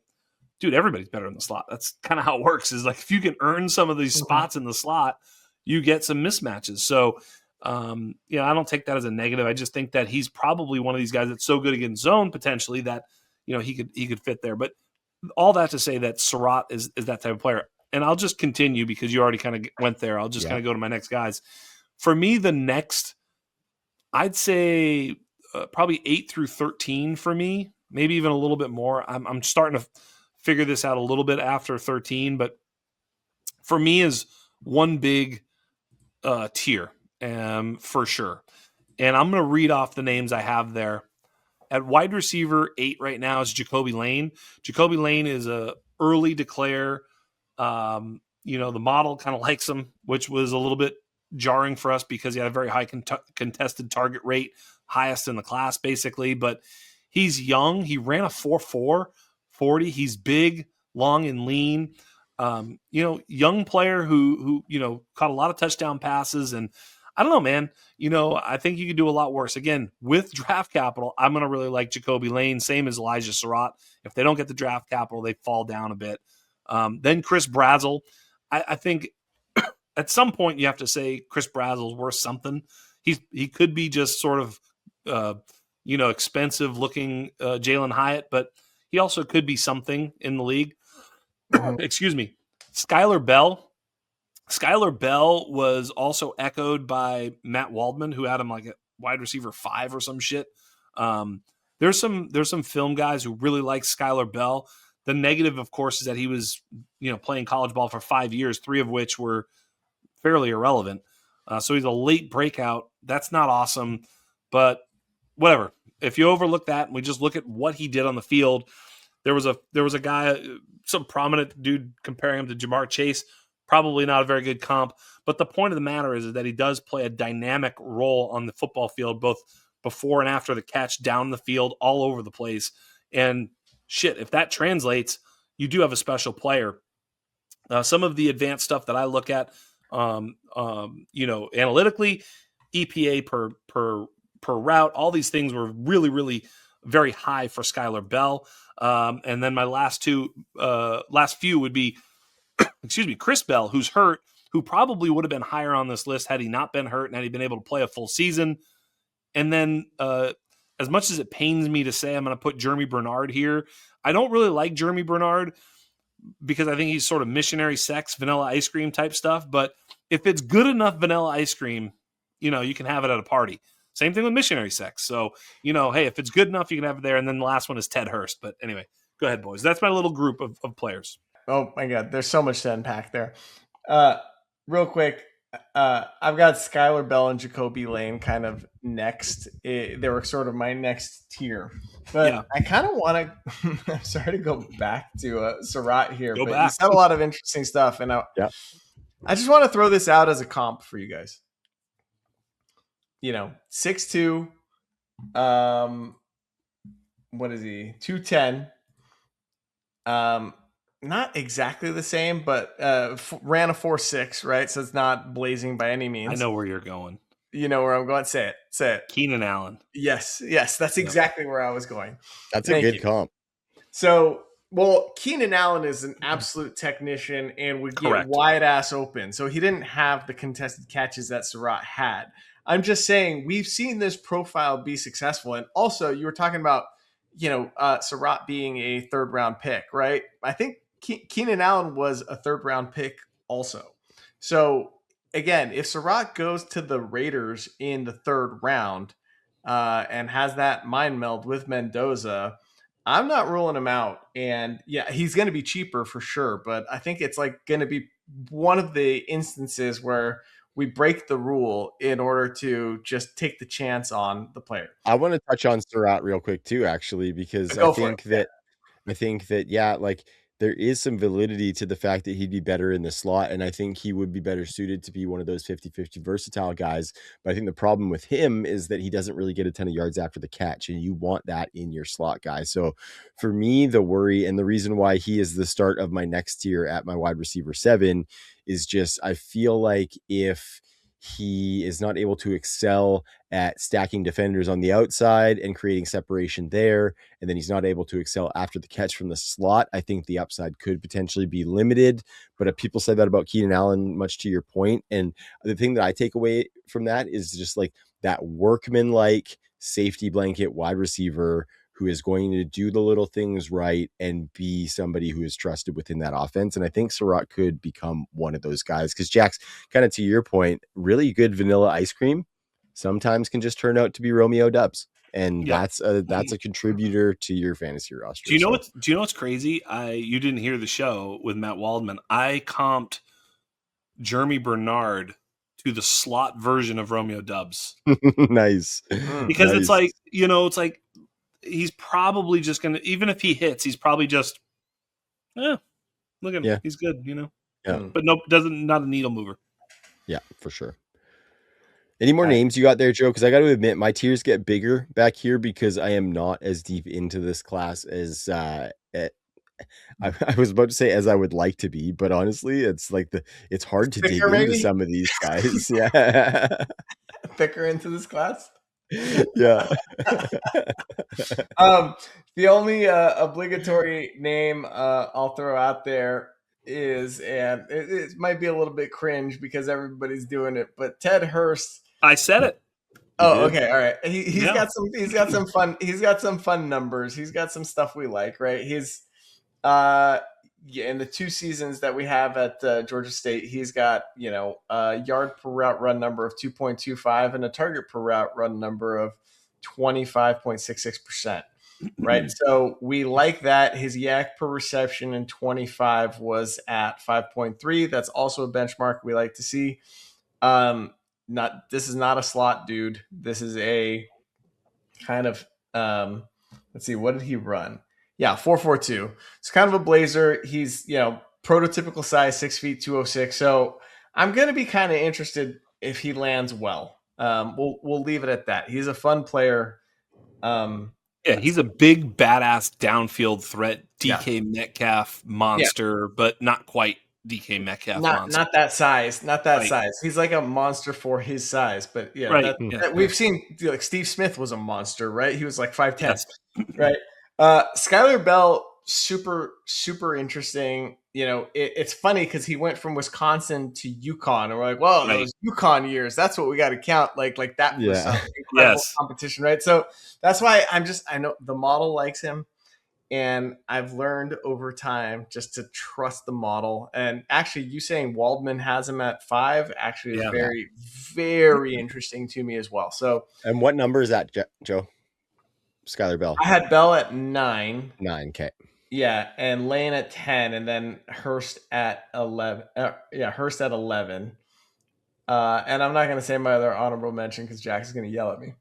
dude, everybody's better in the slot. That's kind of how it works. Is like if you can earn some of these spots in the slot, you get some mismatches. So I don't take that as a negative. I just think that he's probably one of these guys that's so good against zone potentially that he could fit there. But all that to say that Surratt is that type of player. And I'll just continue because you already kind of went there. I'll just kind of go to my next guys. For me, the next, I'd say probably 8 through 13 for me, maybe even a little bit more. I'm starting to figure this out a little bit after 13, but for me is one big tier for sure. And I'm going to read off the names I have there. At wide receiver 8 right now is Jacoby Lane. Jacoby Lane is a early declare. The model kind of likes him, which was a little bit jarring for us because he had a very high contested target rate, highest in the class basically. But he's young. He ran a 4.4 40. He's big, long, and lean. Young player who caught a lot of touchdown passes. And I don't know, man. I think you could do a lot worse. Again, with draft capital, I'm going to really like Jacoby Lane, same as Elijah Surratt. If they don't get the draft capital, they fall down a bit. Then Chris Brazel. I think at some point you have to say Chris Brazel's worth something. He could be just sort of, expensive looking Jalen Hyatt, but he also could be something in the league. Excuse me. Skylar Bell. Skylar Bell was also echoed by Matt Waldman, who had him like a wide receiver 5 or some shit. There's some film guys who really like Skylar Bell. The negative, of course, is that he was, playing college ball for 5 years, 3 of which were fairly irrelevant. So he's a late breakout. That's not awesome, but whatever. If you overlook that and we just look at what he did on the field, there was a guy, some prominent dude comparing him to Jamar Chase. Probably not a very good comp, but the point of the matter is that he does play a dynamic role on the football field, both before and after the catch, down the field, all over the place. And shit, if that translates, you do have a special player. Some of the advanced stuff that I look at, analytically, EPA per route, all these things were really, really very high for Skylar Bell. And then my last few would be, Chris Bell, who's hurt, who probably would have been higher on this list had he not been hurt and had he been able to play a full season. And then as much as it pains me to say I'm going to put Jeremy Bernard here, I don't really like Jeremy Bernard because I think he's sort of missionary sex, vanilla ice cream type stuff. But if it's good enough vanilla ice cream, you know, you can have it at a party. Same thing with missionary sex. So, you know, hey, if it's good enough, you can have it there. And then the last one is Ted Hurst. But anyway, go ahead, boys. That's my little group of players. Oh my God, there's so much to unpack there. Real quick, I've got Skylar Bell and Jacoby Lane kind of next. They were sort of my next tier, but Yeah. I kind of want to. I'm sorry to go back to Surratt here, Go but back. you said a lot of interesting stuff, and I just want to throw this out as a comp for you guys. You know, 6'2", what is he? 210. Not exactly the same, but ran a 4.6, right? So it's not blazing by any means. I know where you're going. You know where I'm going. Say it. Keenan Allen. Yes, that's exactly where I was going. That's a good comp. So, well, Keenan Allen is an absolute technician and would get wide ass open. So he didn't have the contested catches that Surratt had. I'm just saying we've seen this profile be successful. And also you were talking about, you know, Surratt being a third round pick, right? I think Keenan Allen was a third round pick also. So again, if Surratt goes to the Raiders in the third round and has that mind meld with Mendoza, I'm not ruling him out. And yeah, he's going to be cheaper for sure. But I think it's like going to be one of the instances where we break the rule in order to just take the chance on the player. I want to touch on Surratt real quick too, actually, because I think that, yeah, like there is some validity to the fact that he'd be better in the slot. And I think he would be better suited to be one of those 50-50 versatile guys. But I think the problem with him is that he doesn't really get a ton of yards after the catch, and you want that in your slot guy. So for me, the worry and the reason why he is the start of my next tier at my wide receiver 7 is just, I feel like if he is not able to excel at stacking defenders on the outside and creating separation there, and then he's not able to excel after the catch from the slot, I think the upside could potentially be limited. But people said that about Keenan Allen, much to your point. And the thing that I take away from that is just like that workman-like safety blanket wide receiver who is going to do the little things right and be somebody who is trusted within that offense. And I think Surratt could become one of those guys, because Jack's, kind of to your point, really good vanilla ice cream sometimes can just turn out to be Romeo Dubs. And that's a contributor to your fantasy roster. Do you know what's crazy? You didn't hear the show with Matt Waldman. I comped Jeremy Bernard to the slot version of Romeo Dubs. Nice. Because it's like, you know, it's like, he's probably just going to, even if he hits, he's probably just, look at him. Yeah. He's good, you know? Yeah. But not a needle mover. Yeah, for sure. Any more names you got there, Joe? Because I got to admit, my tiers get bigger back here because I am not as deep into this class as I was about to say as I would like to be, but honestly, it's like it's hard to dig into some of these guys. Yeah. Thicker into this class? Yeah. The only obligatory name I'll throw out there is, and it might be a little bit cringe because everybody's doing it, but Ted Hurst. I said it. Oh, okay, all right. He's got some fun. He's got some fun numbers. He's got some stuff we like, right? He's in the 2 seasons that we have at Georgia State, he's got, you know, a yard per route run number of 2.25 and a target per route run number of 25.66%. Right. So we like that. His yak per reception in 25 was at 5.3. That's also a benchmark we like to see. This is not a slot dude. This is a kind of, let's see, what did he run? Yeah, 4.42. It's kind of a blazer. He's, you know, prototypical size, 6 feet, 206. So I'm going to be kind of interested if he lands well. We'll leave it at that. He's a fun player. Yeah, he's a big, badass downfield threat, DK Metcalf monster, but not quite DK Metcalf monster. Not that size. Size. He's like a monster for his size. But yeah, we've seen, like, Steve Smith was a monster, right? He was like 5'10", yes. Right? Skylar Bell, super, super interesting. You know, it's funny because he went from Wisconsin to UConn, and we're like, well, those UConn years, that's what we got to count. Like that was some incredible competition, right? So that's why I know the model likes him. And I've learned over time just to trust the model. And actually, you saying Waldman has him at 5 actually is very, very interesting to me as well. So, and what number is that, Joe? Skylar Bell. I had Bell at 9. 9K. Yeah, and Lane at 10, and then Hurst at 11. Hurst at 11. And I'm not going to say my other honorable mention because Jack's going to yell at me.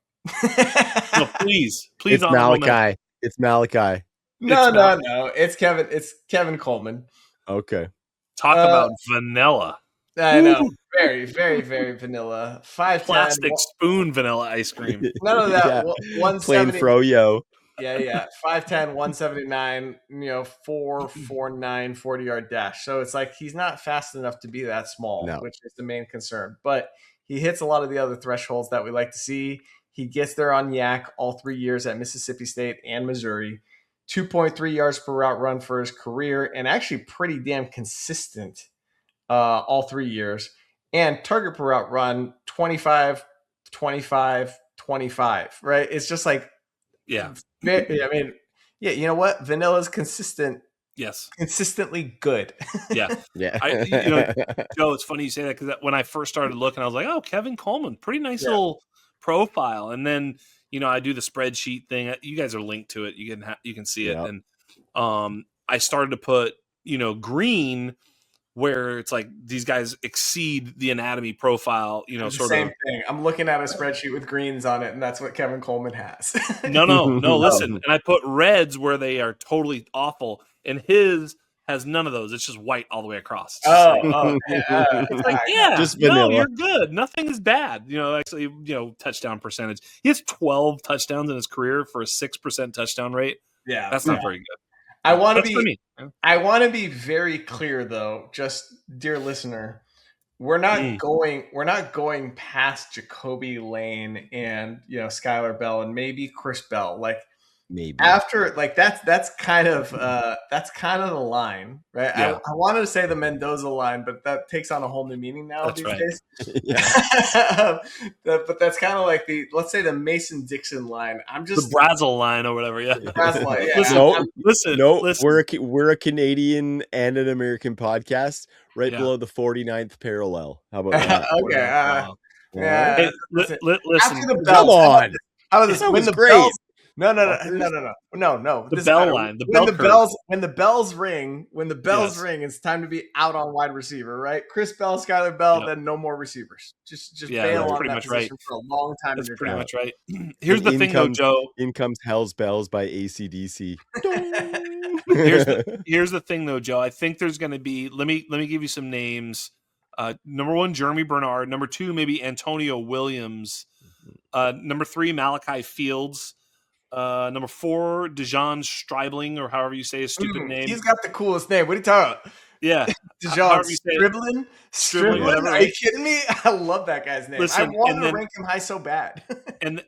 No, please. It's Malachi. It's Malachi. No. It's Kevin Coleman. Okay. Talk about vanilla. I know. Very, very, very vanilla. 5'10". Plastic spoon vanilla ice cream. None of that. 170. Plain froyo. Yeah. 5'10", 179, 4.49, 40-yard dash. So it's like he's not fast enough to be that small, which is the main concern. But he hits a lot of the other thresholds that we like to see. He gets there on yak all 3 years at Mississippi State and Missouri. 2.3 yards per route run for his career, and actually pretty damn consistent all 3 years. And target per route run, 25, 25, 25, right? It's just like, yeah. I mean, yeah, you know what? Vanilla's consistent. Yes. Consistently good. Yeah. Joe, it's funny you say that because when I first started looking, I was like, oh, Kevin Coleman, pretty nice little profile. And then, I do the spreadsheet thing. You guys are linked to it. You can see it. And I started to put, green, where it's like these guys exceed the anatomy profile, Same thing. I'm looking at a spreadsheet with greens on it, and that's what Kevin Coleman has. No, listen. And I put reds where they are totally awful, and his has none of those. It's just white all the way across. It's like, just vanilla. No, you're good. Nothing is bad. Actually, touchdown percentage. He has 12 touchdowns in his career for a 6% touchdown rate. Yeah, that's not very good. I want to be very clear though, just dear listener, we're not going past Jacoby Lane and Skylar Bell and maybe Chris Bell. Like maybe after that's kind of the line, right? Yeah. I wanted to say the Mendoza line, but that takes on a whole new meaning now these days. But that's kind of like let's say the Mason Dixon line. I'm just the Brazel line or whatever. Yeah. Brazel line, yeah. Listen. We're a Canadian and an American podcast, right below the 49th parallel. How about that? Okay. Hey, listen. After the Bells, come on. That was great. Bells, No. The bell line. When the bells ring, it's time to be out on wide receiver, right? Chris Bell, Skylar Bell, then no more receivers. Just bail on that position for a long time. That's pretty much right. Here's the thing, though, Joe. In comes Hell's Bells by AC/DC. Here's the thing, though, Joe. I think there's going to be. Let me give you some names. Number 1, Jeremy Bernard. Number 2, maybe Antonio Williams. Number 3, Malachi Fields. Number 4, Dejon Stribling, or however you say his stupid name. He's got the coolest name. What are you talking about? Yeah. Dejon Stribling? Whatever. Are you kidding me? I love that guy's name. Listen, I wanted to rank him high so bad. and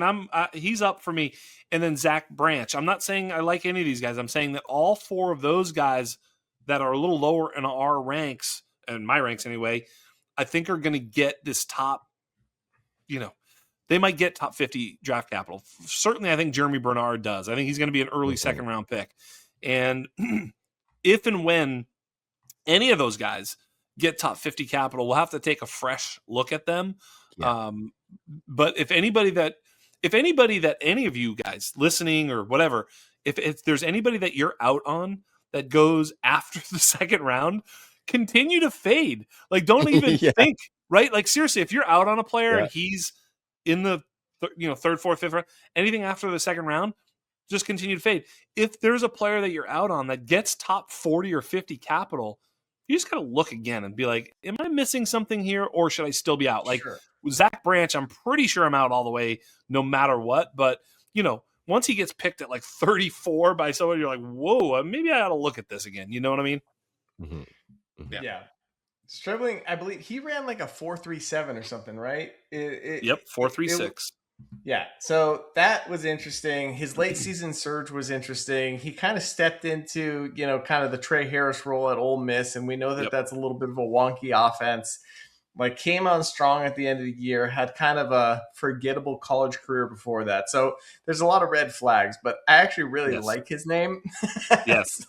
I'm he's up for me. And then Zach Branch. I'm not saying I like any of these guys. I'm saying that all 4 of those guys that are a little lower in our ranks, and my ranks anyway, I think are going to get this top, they might get top 50 draft capital. Certainly, I think Jeremy Bernard does. I think he's going to be an early second-round pick. And if and when any of those guys get top 50 capital, we'll have to take a fresh look at them. Yeah. But if anybody that any of you guys listening or whatever, if there's anybody that you're out on that goes after the second round, continue to fade. Like, don't even think, right? Like, seriously, if you're out on a player and he's in the third, fourth, fifth round, anything after the second round, just continue to fade. If there's a player that you're out on that gets top 40 or 50 capital, you just got to look again and be like, am I missing something here, or should I still be out? Like Zach Branch, I'm pretty sure I'm out all the way no matter what. But, once he gets picked at like 34 by someone, you're like, whoa, maybe I ought to look at this again. You know what I mean? Mm-hmm. Yeah. Stribling, I believe he ran like a 4.37 or something, right? Yep, 4.36. Yeah, so that was interesting. His late season surge was interesting. He kind of stepped into, kind of the Trey Harris role at Ole Miss, and we know that that's a little bit of a wonky offense. Like came on strong at the end of the year, had kind of a forgettable college career before that. So there's a lot of red flags, but I actually really Yes. like his name. Yes.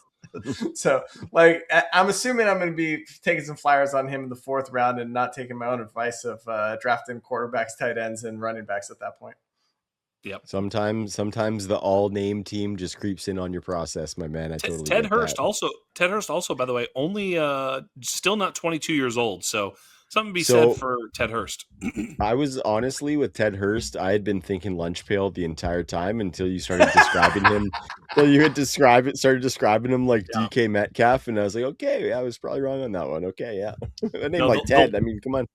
So like I'm assuming I'm going to be taking some flyers on him in the 4th round and not taking my own advice of drafting quarterbacks, tight ends, and running backs at that point. Yep. Sometimes the all name team just creeps in on your process, my man. I totally Ted get Hurst that. Ted Hurst also, by the way, only still not 22 years old. So something to be said So for Ted Hurst. I was honestly with Ted Hurst, I had been thinking lunch pail the entire time until you started describing him. So you had started describing him like Yeah. DK Metcalf, and I was like, okay, I was probably wrong on that one. Okay, yeah. A name No, like Ted. I mean, come on.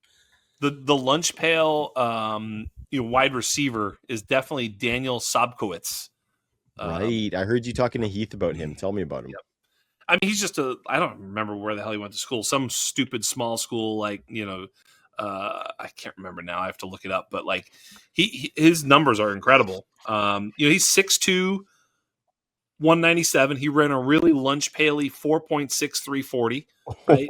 the lunch pail wide receiver is definitely Daniel Sobkowitz. Right. I heard you talking to Heath about him. Tell me about him. Yep. I mean, he's just I don't remember where the hell he went to school. Some stupid small school, like, I can't remember now. I have to look it up. But like his numbers are incredible. He's 6'2", 197. He ran a really lunch paily 4.6340. Right?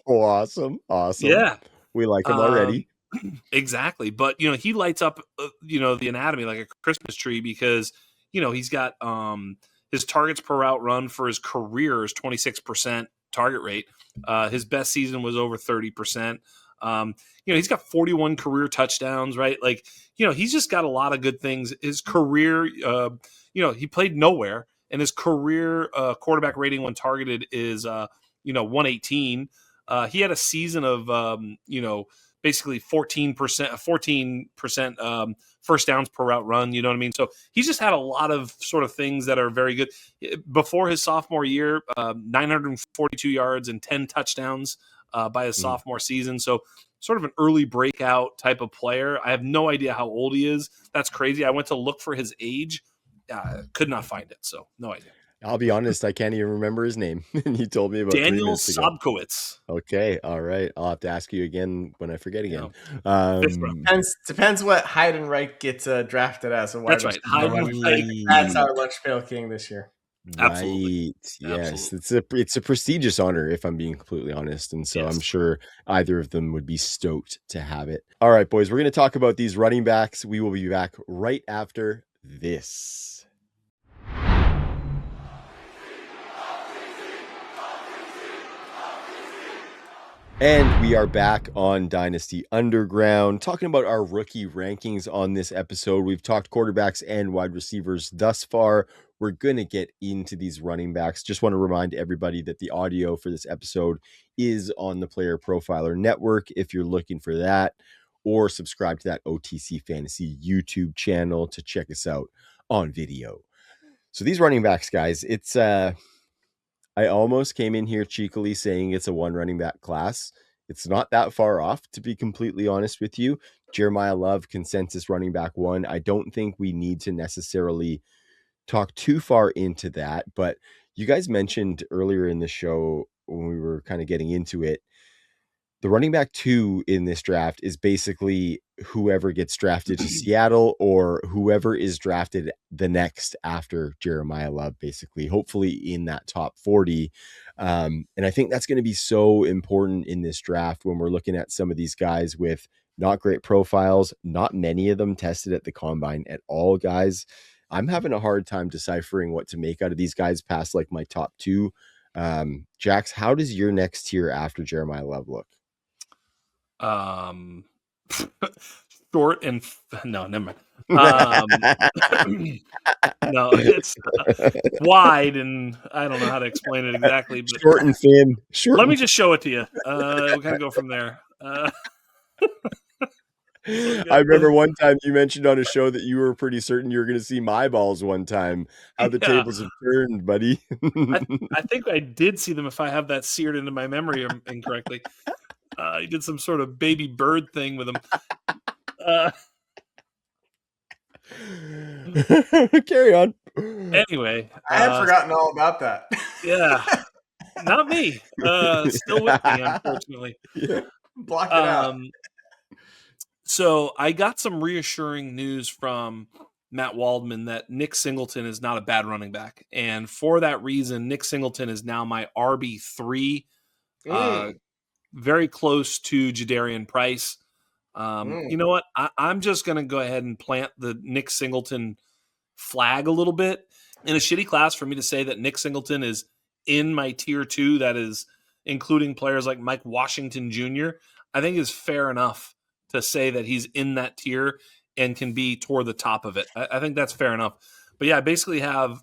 Awesome. Yeah. We like him already. Exactly. But, he lights up, the anatomy like a Christmas tree because, he's got his targets per route run for his career is 26% target rate. His best season was over 30%. He's got 41 career touchdowns, right? Like, he's just got a lot of good things. His career, he played nowhere, and his career quarterback rating when targeted is, 118. He had a season of, basically 14% first downs per route run. You know what I mean? So he's just had a lot of sort of things that are very good. Before his sophomore year, 942 yards and 10 touchdowns by his sophomore season. So sort of an early breakout type of player. I have no idea how old he is. That's crazy. I went to look for his age. Could not find it. So no idea. I'll be honest, I can't even remember his name. You told me about 3 Daniel minutes ago. Sobkowitz. Okay, all right. I'll have to ask you again when I forget again. Depends what Heidenreich gets drafted as a wide That's right. Heidenreich. That's our lunch pail king this year. Absolutely. Right. Yes. Absolutely. It's a prestigious honor, if I'm being completely honest. And so Yes. I'm sure either of them would be stoked to have it. All right, boys, we're going to talk about these running backs. We will be back right after this. And we are back on Dynasty Underground, talking about our rookie rankings on this episode. We've talked quarterbacks and wide receivers thus far. We're going to get into these running backs. Just want to remind everybody that the audio for this episode is on the Player Profiler Network if you're looking for that, or subscribe to that OTC Fantasy YouTube channel to check us out on video. So these running backs, guys, it's I almost came in here cheekily saying it's a one running back class. It's not that far off, to be completely honest with you. Jeremiah Love, consensus running back 1. I don't think we need to necessarily talk too far into that, but you guys mentioned earlier in the show when we were kind of getting into it, the running back 2 in this draft is basically whoever gets drafted to Seattle or whoever is drafted the next after Jeremiah Love, basically, hopefully in that top 40. And I think that's going to be so important in this draft when we're looking at some of these guys with not great profiles, not many of them tested at the combine at all, guys. I'm having a hard time deciphering what to make out of these guys past like my top 2. Jax, how does your next tier after Jeremiah Love look? Short and no, never mind. No, it's wide, and I don't know how to explain it exactly. But short and thin. Let me just show it to you. We kind of go from there. I remember one time you mentioned on a show that you were pretty certain you were going to see my balls one time. How the tables have turned, buddy. I think I did see them if I have that seared into my memory incorrectly. He did some sort of baby bird thing with him. Carry on. Anyway. I had forgotten all about that. Yeah. Not me. Still with me, unfortunately. Yeah. Block it out. So I got some reassuring news from Matt Waldman that Nick Singleton is not a bad running back. And for that reason, Nick Singleton is now my RB3 very close to Jadarian Price. You know what? I'm just going to go ahead and plant the Nick Singleton flag a little bit. In a shitty class, for me to say that Nick Singleton is in my tier 2, that is including players like Mike Washington Jr., I think is fair enough to say that he's in that tier and can be toward the top of it. I think that's fair enough. But yeah, I basically have,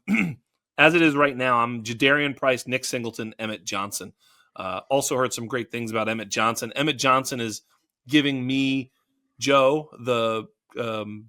as it is right now, I'm Jadarian Price, Nick Singleton, Emmett Johnson. Also heard some great things about Emmett Johnson. Emmett Johnson is giving me, Joe, the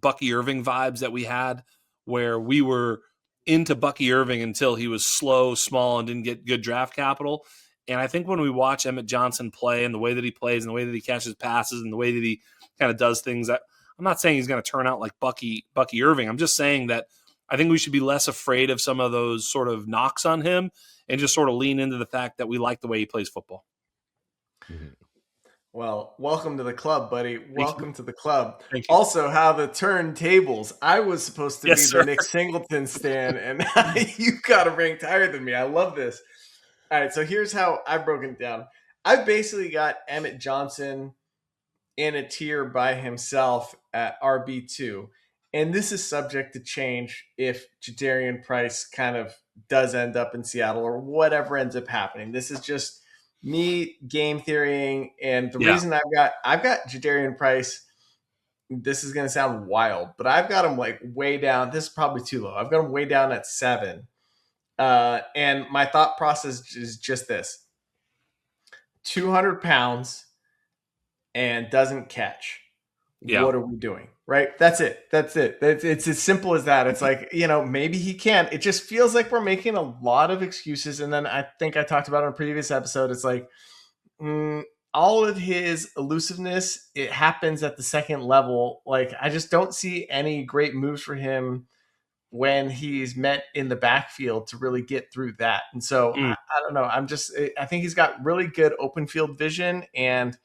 Bucky Irving vibes that we had, where we were into Bucky Irving until he was slow, small, and didn't get good draft capital. And I think when we watch Emmett Johnson play and the way that he plays and the way that he catches passes and the way that he kind of does things, I'm not saying he's going to turn out like Bucky Irving. I'm just saying that I think we should be less afraid of some of those sort of knocks on him and just sort of lean into the fact that we like the way he plays football. Mhm. Well, welcome to the club, buddy. Welcome to the club. Thank you. Also, how the turntables. I was supposed to Yes, be sir. the Nick Singleton stan, and you got a ranked higher than me. I love this. All right, so here's how I've broken it down. I've basically got Emmett Johnson in a tier by himself at RB2. And this is subject to change if Jadarian Price kind of does end up in Seattle or whatever ends up happening. This is just me game theorying, and the reason I've got Jadarian Price. This is going to sound wild, but I've got him like way down. This is probably too low. I've got him way down at 7. And my thought process is just this: 200 pounds and doesn't catch. Yeah. What are we doing? Right? That's it. It's as simple as that. It's like, maybe he can. It just feels like we're making a lot of excuses. And then I think I talked about in a previous episode, it's like all of his elusiveness, it happens at the second level. Like, I just don't see any great moves for him when he's met in the backfield to really get through that. And so I don't know. I think he's got really good open field vision, and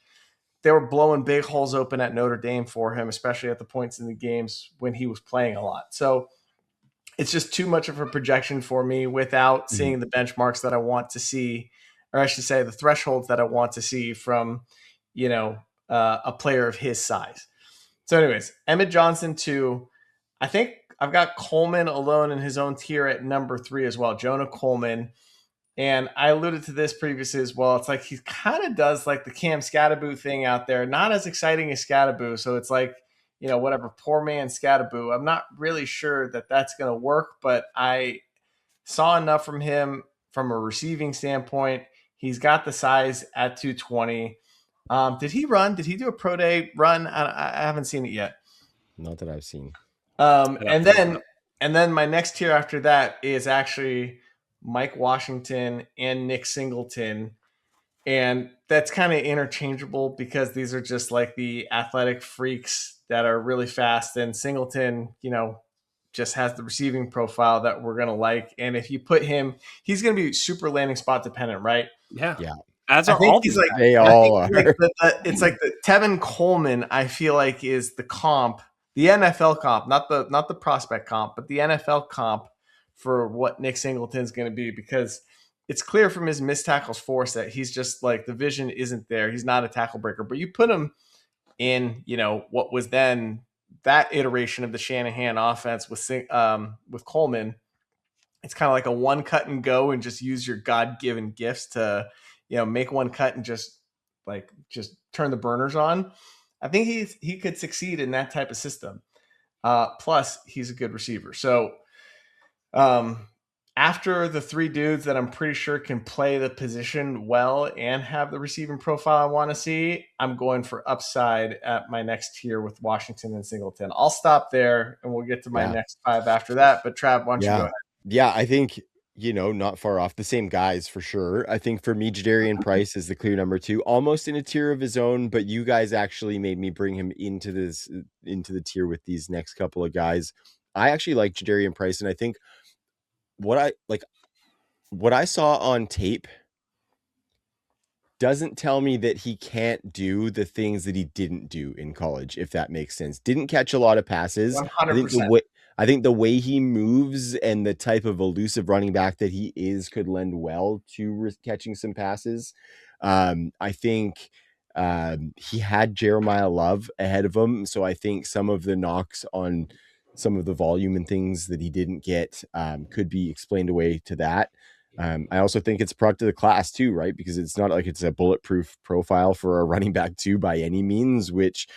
they were blowing big holes open at Notre Dame for him, especially at the points in the games when he was playing a lot. So it's just too much of a projection for me without seeing the benchmarks that I want to see, or I should say the thresholds that I want to see from, a player of his size. So anyways, Emmett Johnson 2. I think I've got Coleman alone in his own tier at number 3 as well, Jonah Coleman. And I alluded to this previously as well. It's like he kind of does like the Cam Scattaboo thing out there. Not as exciting as Scattaboo. So it's like, whatever, poor man Scattaboo. I'm not really sure that that's going to work, but I saw enough from him from a receiving standpoint. He's got the size at 220. Did he run? Did he do a pro day run? I haven't seen it yet. Not that I've seen. And then my next tier after that is actually Mike Washington and Nick Singleton. And that's kind of interchangeable because these are just like the athletic freaks that are really fast. And Singleton, just has the receiving profile that we're going to like. And if you put him, he's going to be super landing spot dependent, right? Yeah. Yeah. As I are think all he's these like, guys. They all are. it's like the Tevin Coleman, I feel like, is the comp, the NFL comp, not the prospect comp, but the NFL comp for what Nick Singleton's going to be, because it's clear from his missed tackles force that he's just like, the vision isn't there. He's not a tackle breaker, but you put him in, what was then that iteration of the Shanahan offense with Coleman. It's kind of like a one cut and go, and just use your God-given gifts to, make one cut and just turn the burners on. I think he could succeed in that type of system. Plus, he's a good receiver. So, after the 3 dudes that I'm pretty sure can play the position well and have the receiving profile I want to see, I'm going for upside at my next tier with Washington and Singleton. I'll stop there, and we'll get to my next 5 after that. But Trav, why don't you go ahead? Yeah, I think, not far off. The same guys for sure. I think for me, Jadarian Price is the clear number 2, almost in a tier of his own, but you guys actually made me bring him into the tier with these next couple of guys. I actually like Jadarian Price, and I think what I saw on tape doesn't tell me that he can't do the things that he didn't do in college, if that makes sense. Didn't catch a lot of passes. 100%. I think the way he moves and the type of elusive running back that he is could lend well to catching some passes. I think he had Jeremiah Love ahead of him, so I think some of the knocks on some of the volume and things that he didn't get could be explained away to that. I also think it's a product of the class too, right? Because it's not like it's a bulletproof profile for a running back two by any means, which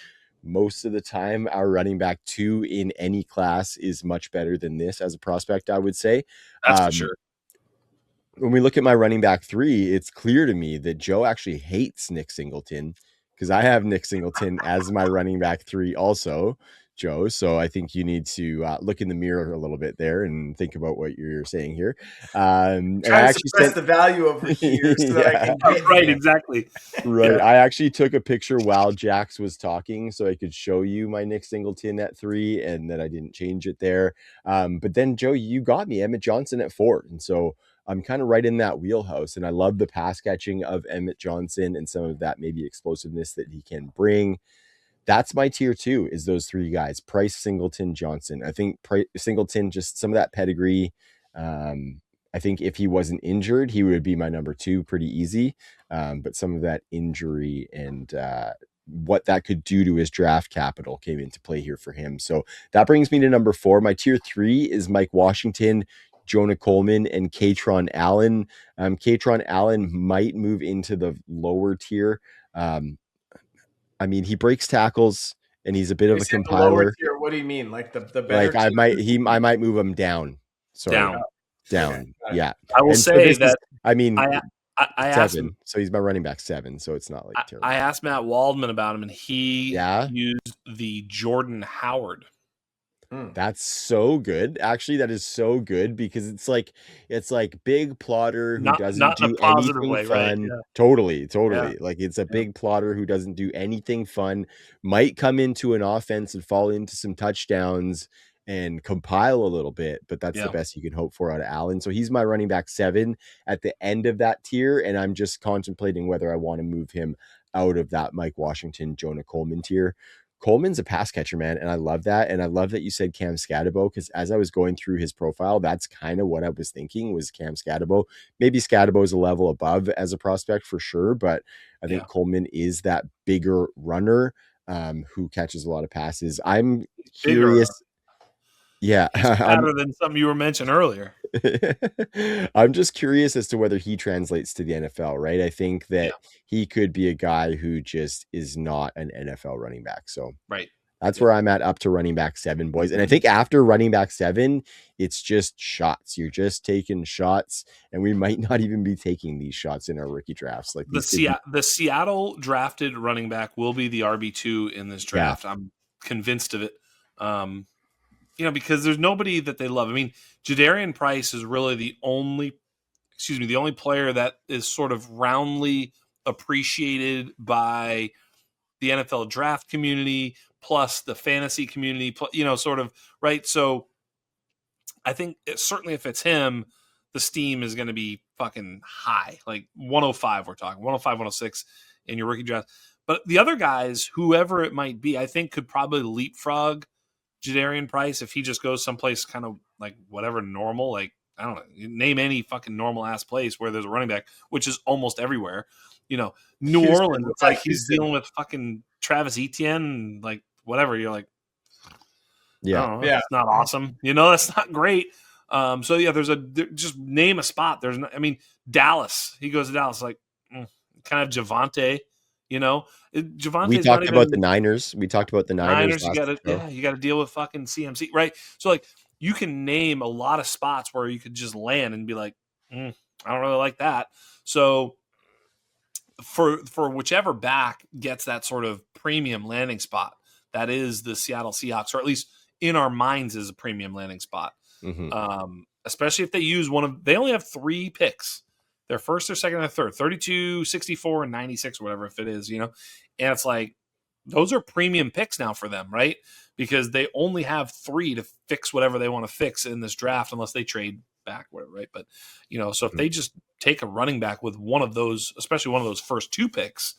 most of the time our running back two in any class is much better than this as a prospect, I would say. That's for sure. When we look at my running back three, it's clear to me that Joe actually hates Nick Singleton, because I have Nick Singleton as my running back three also, Joe. So I think you need to look in the mirror a little bit there and think about what you're saying here. And I actually suppress the value over here so that I can get right, him. Exactly. Right. Yeah. I actually took a picture while Jax was talking so I could show you my Nick Singleton at 3 and that I didn't change it there. But then, Joe, you got me Emmett Johnson at 4. And so I'm kind of right in that wheelhouse. And I love the pass catching of Emmett Johnson and some of that maybe explosiveness that he can bring. That's my tier 2 is those 3 guys, Price, Singleton, Johnson. I think Singleton, just some of that pedigree. I think if he wasn't injured, he would be my number 2 pretty easy. But some of that injury and what that could do to his draft capital came into play here for him. So that brings me to number 4. My tier 3 is Mike Washington, Jonah Coleman, and Katron Allen. Katron Allen might move into the lower tier. I mean, he breaks tackles and he's a bit of a compiler. Tier, what do you mean? Like the better? Like I might move him down. Sorry, down. Okay. Yeah. I will say that. I mean, I 7. So he's my running back 7. So it's not like terrible. I asked Matt Waldman about him, and he used the Jordan Howard. That's so good. Actually, that is so good because it's like big plotter who doesn't do anything fun. Right? Yeah. Totally. Yeah. Like it's a big plotter who doesn't do anything fun, might come into an offense and fall into some touchdowns and compile a little bit, but that's the best you can hope for out of Allen. So he's my running back 7 at the end of that tier, and I'm just contemplating whether I want to move him out of that Mike Washington, Jonah Coleman tier. Coleman's a pass catcher, man, and I love that. And I love that you said Cam Scatabo, because as I was going through his profile, that's kind of what I was thinking was Cam Scatabo. Maybe Scatabo is a level above as a prospect for sure, but I think Coleman is that bigger runner who catches a lot of passes. I'm curious. Yeah, he's better than some you were mentioning earlier. I'm just curious as to whether he translates to the NFL, right? I think that he could be a guy who just is not an NFL running back. So that's where I'm at up to running back 7, boys. And I think after running back 7, it's just shots. You're just taking shots, and we might not even be taking these shots in our rookie drafts. Like the Seattle drafted running back will be the RB2 in this draft. I'm convinced of it. Because there's nobody that they love. I mean, Jadarian Price is really the only player that is sort of roundly appreciated by the NFL draft community, plus the fantasy community, sort of, right? So I think certainly if it's him, the steam is going to be fucking high, like 105, we're talking 105, 106 in your rookie draft. But the other guys, whoever it might be, I think could probably leapfrog Jadarian Price if he just goes someplace kind of like whatever normal, like I don't know, name any fucking normal ass place where there's a running back, which is almost everywhere. New Houston, Orleans, it's like he's dealing with fucking Travis Etienne and like whatever. You're like, it's not awesome. That's not great. So just name a spot. Dallas. He goes to Dallas, like kind of Javante. Javante. We talked about the Niners. We talked about the Niners. You got to deal with fucking CMC, right? So like you can name a lot of spots where you could just land and be like, I don't really like that. So for whichever back gets that sort of premium landing spot, that is the Seattle Seahawks, or at least in our minds is a premium landing spot. Mm-hmm. Especially if they use they only have 3 picks. Their first, their second, and their third, 32, 64, and 96, or whatever, if it is, And it's like, those are premium picks now for them, right? Because they only have 3 to fix whatever they want to fix in this draft, unless they trade back, whatever, right? But, so if they just take a running back with one of those, especially one of those first 2 picks,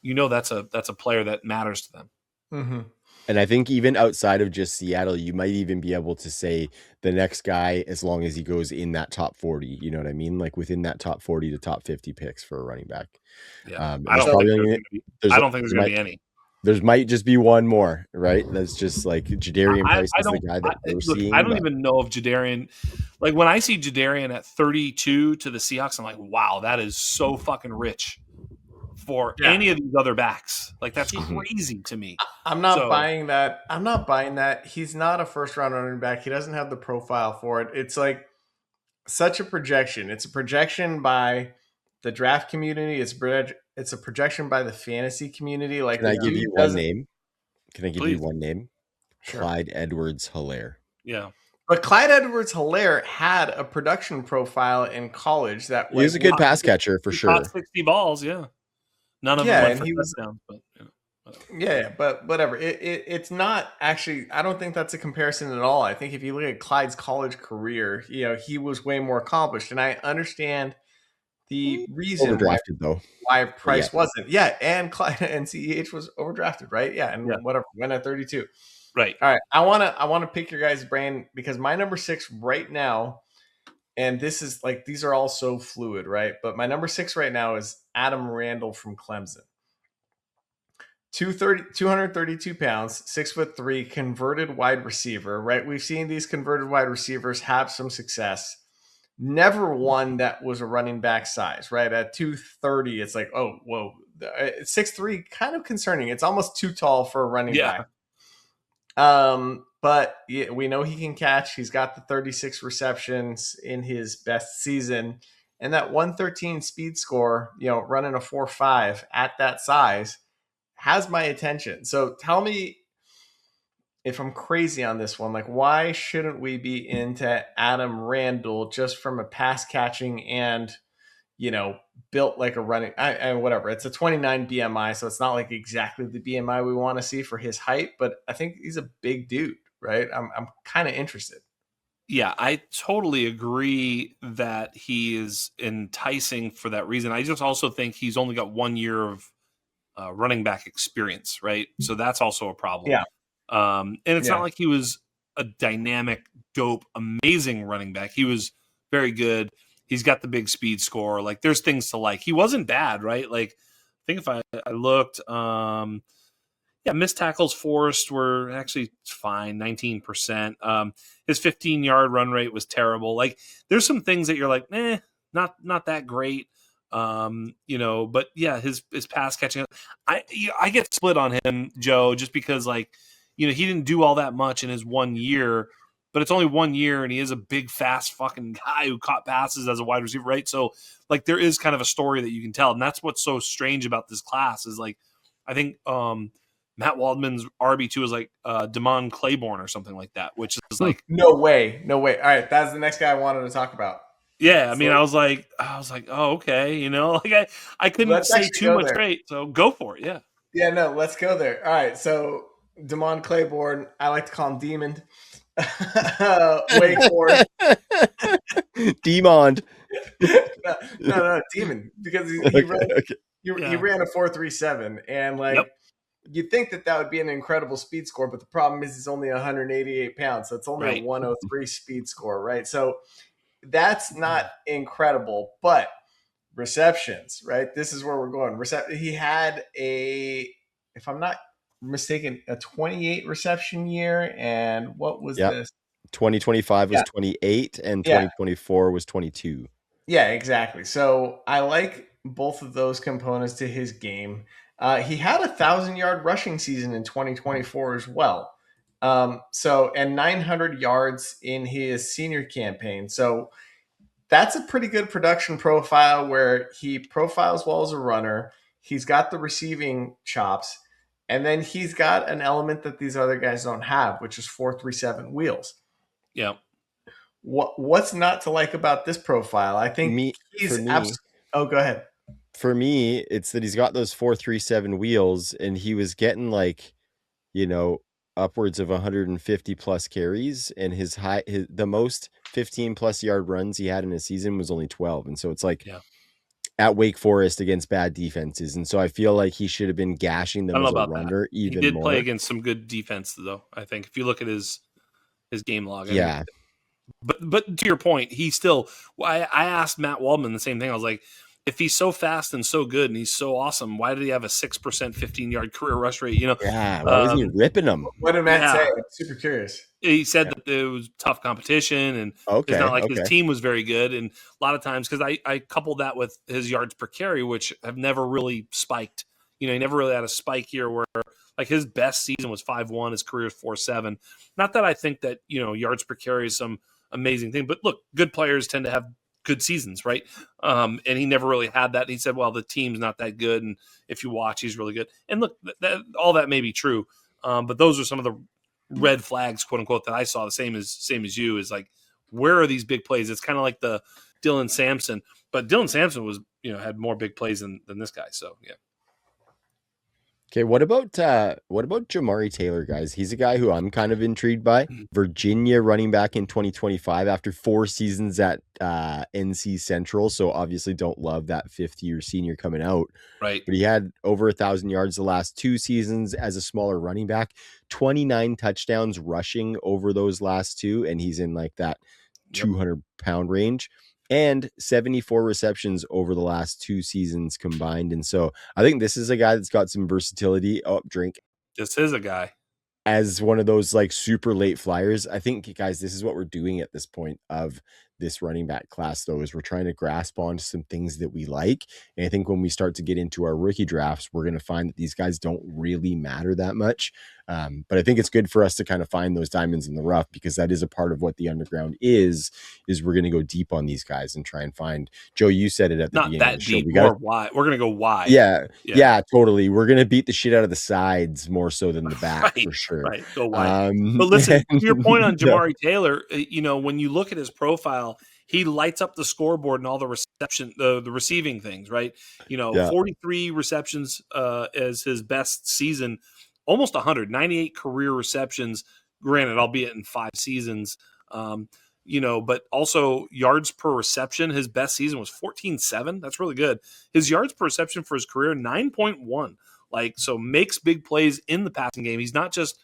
that's a player that matters to them. Mm-hmm. And I think even outside of just Seattle, you might even be able to say the next guy, as long as he goes in that top 40, you know what I mean? Like within that top 40 to top 50 picks for a running back. Yeah, And there's probably only, I don't think there's going to be any. There might just be one more, right? That's just like Jadarian Price is the guy that we're seeing. I don't even know if Jadarian, like when I see Jadarian at 32 to the Seahawks, I'm like, wow, that is so fucking rich for any of these other backs. Like that's crazy to me. I'm not buying that. I'm not buying that. He's not a first round running back. He doesn't have the profile for it. It's like such a projection. It's a projection by the draft community. It's a projection by the fantasy community. Like, can I give you one name? Can I give you one name? Sure. Clyde Edwards-Helaire. Yeah. But Clyde Edwards-Helaire had a production profile in college that he was a good pass catcher for sure. 60 balls, yeah. None of them went for touchdowns, but yeah, but whatever. It's not actually. I don't think that's a comparison at all. I think if you look at Clyde's college career, he was way more accomplished, and I understand the reason why Price wasn't. Yeah, and Clyde and CEH was overdrafted, right? Yeah, and whatever, went at 32. Right. All right. I want to pick your guys' brain because my number 6 right now, and this is like these are all so fluid, right? But my number 6 right now is Adam Randall from Clemson. 232 pounds, 6'3", converted wide receiver, right? We've seen these converted wide receivers have some success. Never one that was a running back size, right? At 230, it's like, oh, whoa. 6'3", kind of concerning. It's almost too tall for a running back. But we know he can catch. He's got the 36 receptions in his best season. And that 113 speed score, running a 4.5 at that size has my attention. So tell me if I'm crazy on this one. Like, why shouldn't we be into Adam Randall just from a pass catching and, built like a running, whatever. It's a 29 BMI, so it's not like exactly the BMI we want to see for his height, but I think he's a big dude, right? I'm kind of interested. Yeah, I totally agree that he is enticing for that reason. I just also think he's only got 1 year of running back experience, right? So that's also a problem. Yeah. And it's not like he was a dynamic, dope, amazing running back. He was very good. He's got the big speed score. Like there's things to like. He wasn't bad, right? Like I think if I looked, missed tackles forced were actually fine, 19%. His 15-yard run rate was terrible. Like there's some things that you're like, not that great. But yeah, his pass catching. I get split on him, Joe, just because like, he didn't do all that much in his 1 year, but it's only 1 year and he is a big, fast fucking guy who caught passes as a wide receiver, right? So like there is kind of a story that you can tell. And that's what's so strange about this class is like, I think Matt Waldman's RB2 is like Damon Claiborne or something like that, which is like no way. All right, that's the next guy I wanted to talk about. Yeah, I mean, I was like, oh, okay, like I couldn't say too much great, so go for it, yeah. Yeah, no, let's go there. All right, so Damon Claiborne, I like to call him Demon. Wake Forest. Demond. No, Demon, because he ran a 4.37, and like you'd think that would be an incredible speed score, but the problem is he's only 188 pounds, so it's only a 103 speed score, right? So that's not incredible, but receptions, right? This is where we're going. He had if I'm not mistaken, a 28 reception year, and what was this? 2025 was 28, and 2024 was 22. Yeah, exactly. So I like both of those components to his game. He had a 1,000-yard rushing season in 2024 as well. And 900 yards in his senior campaign. So that's a pretty good production profile where he profiles well as a runner. He's got the receiving chops, and then he's got an element that these other guys don't have, which is 4.37 wheels. Yeah. What's not to like about this profile? I think go ahead. For me, it's that he's got those 4.37 wheels, and he was getting like, upwards of 150 plus carries, and the most 15 plus yard runs he had in a season was only 12. And so it's like, at Wake Forest against bad defenses. And so I feel like he should have been gashing I them don't know as a about that. runner He even did play more. against some good defense, though. I think if you look at his game log, I mean, Yeah. but to your point, he still. I asked Matt Waldman the same thing. I was like, if he's so fast and so good and he's so awesome, why did he have a 6% 15-yard career rush rate? Yeah. Why wasn't he ripping them? What did Matt say? Yeah. I'm super curious. He said that it was tough competition and it's not like his team was very good. And a lot of times, because I coupled that with his yards per carry, which have never really spiked. He never really had a spike here where like his best season was 5.1, his career is 4.7. Not that I think that, yards per carry is some amazing thing, but look, good players tend to have good seasons, right? And he never really had that. And he said, well, the team's not that good. And if you watch, he's really good. And look, all that may be true. But those are some of the red flags, quote unquote, that I saw. The same as you is like, where are these big plays? It's kind of like the Dylan Sampson, but Dylan Sampson was, had more big plays than this guy. So yeah. Okay, what about Jamari Taylor, guys? He's a guy who I'm kind of intrigued by. Virginia running back in 2025 after 4 seasons at NC Central, so obviously don't love that 5th-year senior coming out. Right. But he had over 1,000 yards the last 2 seasons as a smaller running back, 29 touchdowns rushing over those last 2, and he's in like that 200-pound range. And 74 receptions over the last 2 seasons combined. And so I think this is a guy that's got some versatility. Oh, drink. This is a guy. As one of those like super late flyers. I think, guys, this is what we're doing at this point of this running back class, though, is we're trying to grasp onto some things that we like. And I think when we start to get into our rookie drafts, we're going to find that these guys don't really matter that much. But I think it's good for us to kind of find those diamonds in the rough, because that is a part of what the underground is we're going to go deep on these guys and try and find. Joe, you said it at the beginning of the show. More wide. We're going to go wide. Yeah, totally. We're going to beat the shit out of the sides more so than the back, for sure. Right, go wide. But listen, to your point on Jamari Taylor, when you look at his profile, he lights up the scoreboard and all the reception, the receiving things, right? 43 receptions as his best season, almost 198 career receptions, granted, albeit in 5 seasons. But also yards per reception, his best season was 14.7. That's really good. His yards per reception for his career, 9.1. So makes big plays in the passing game. He's not just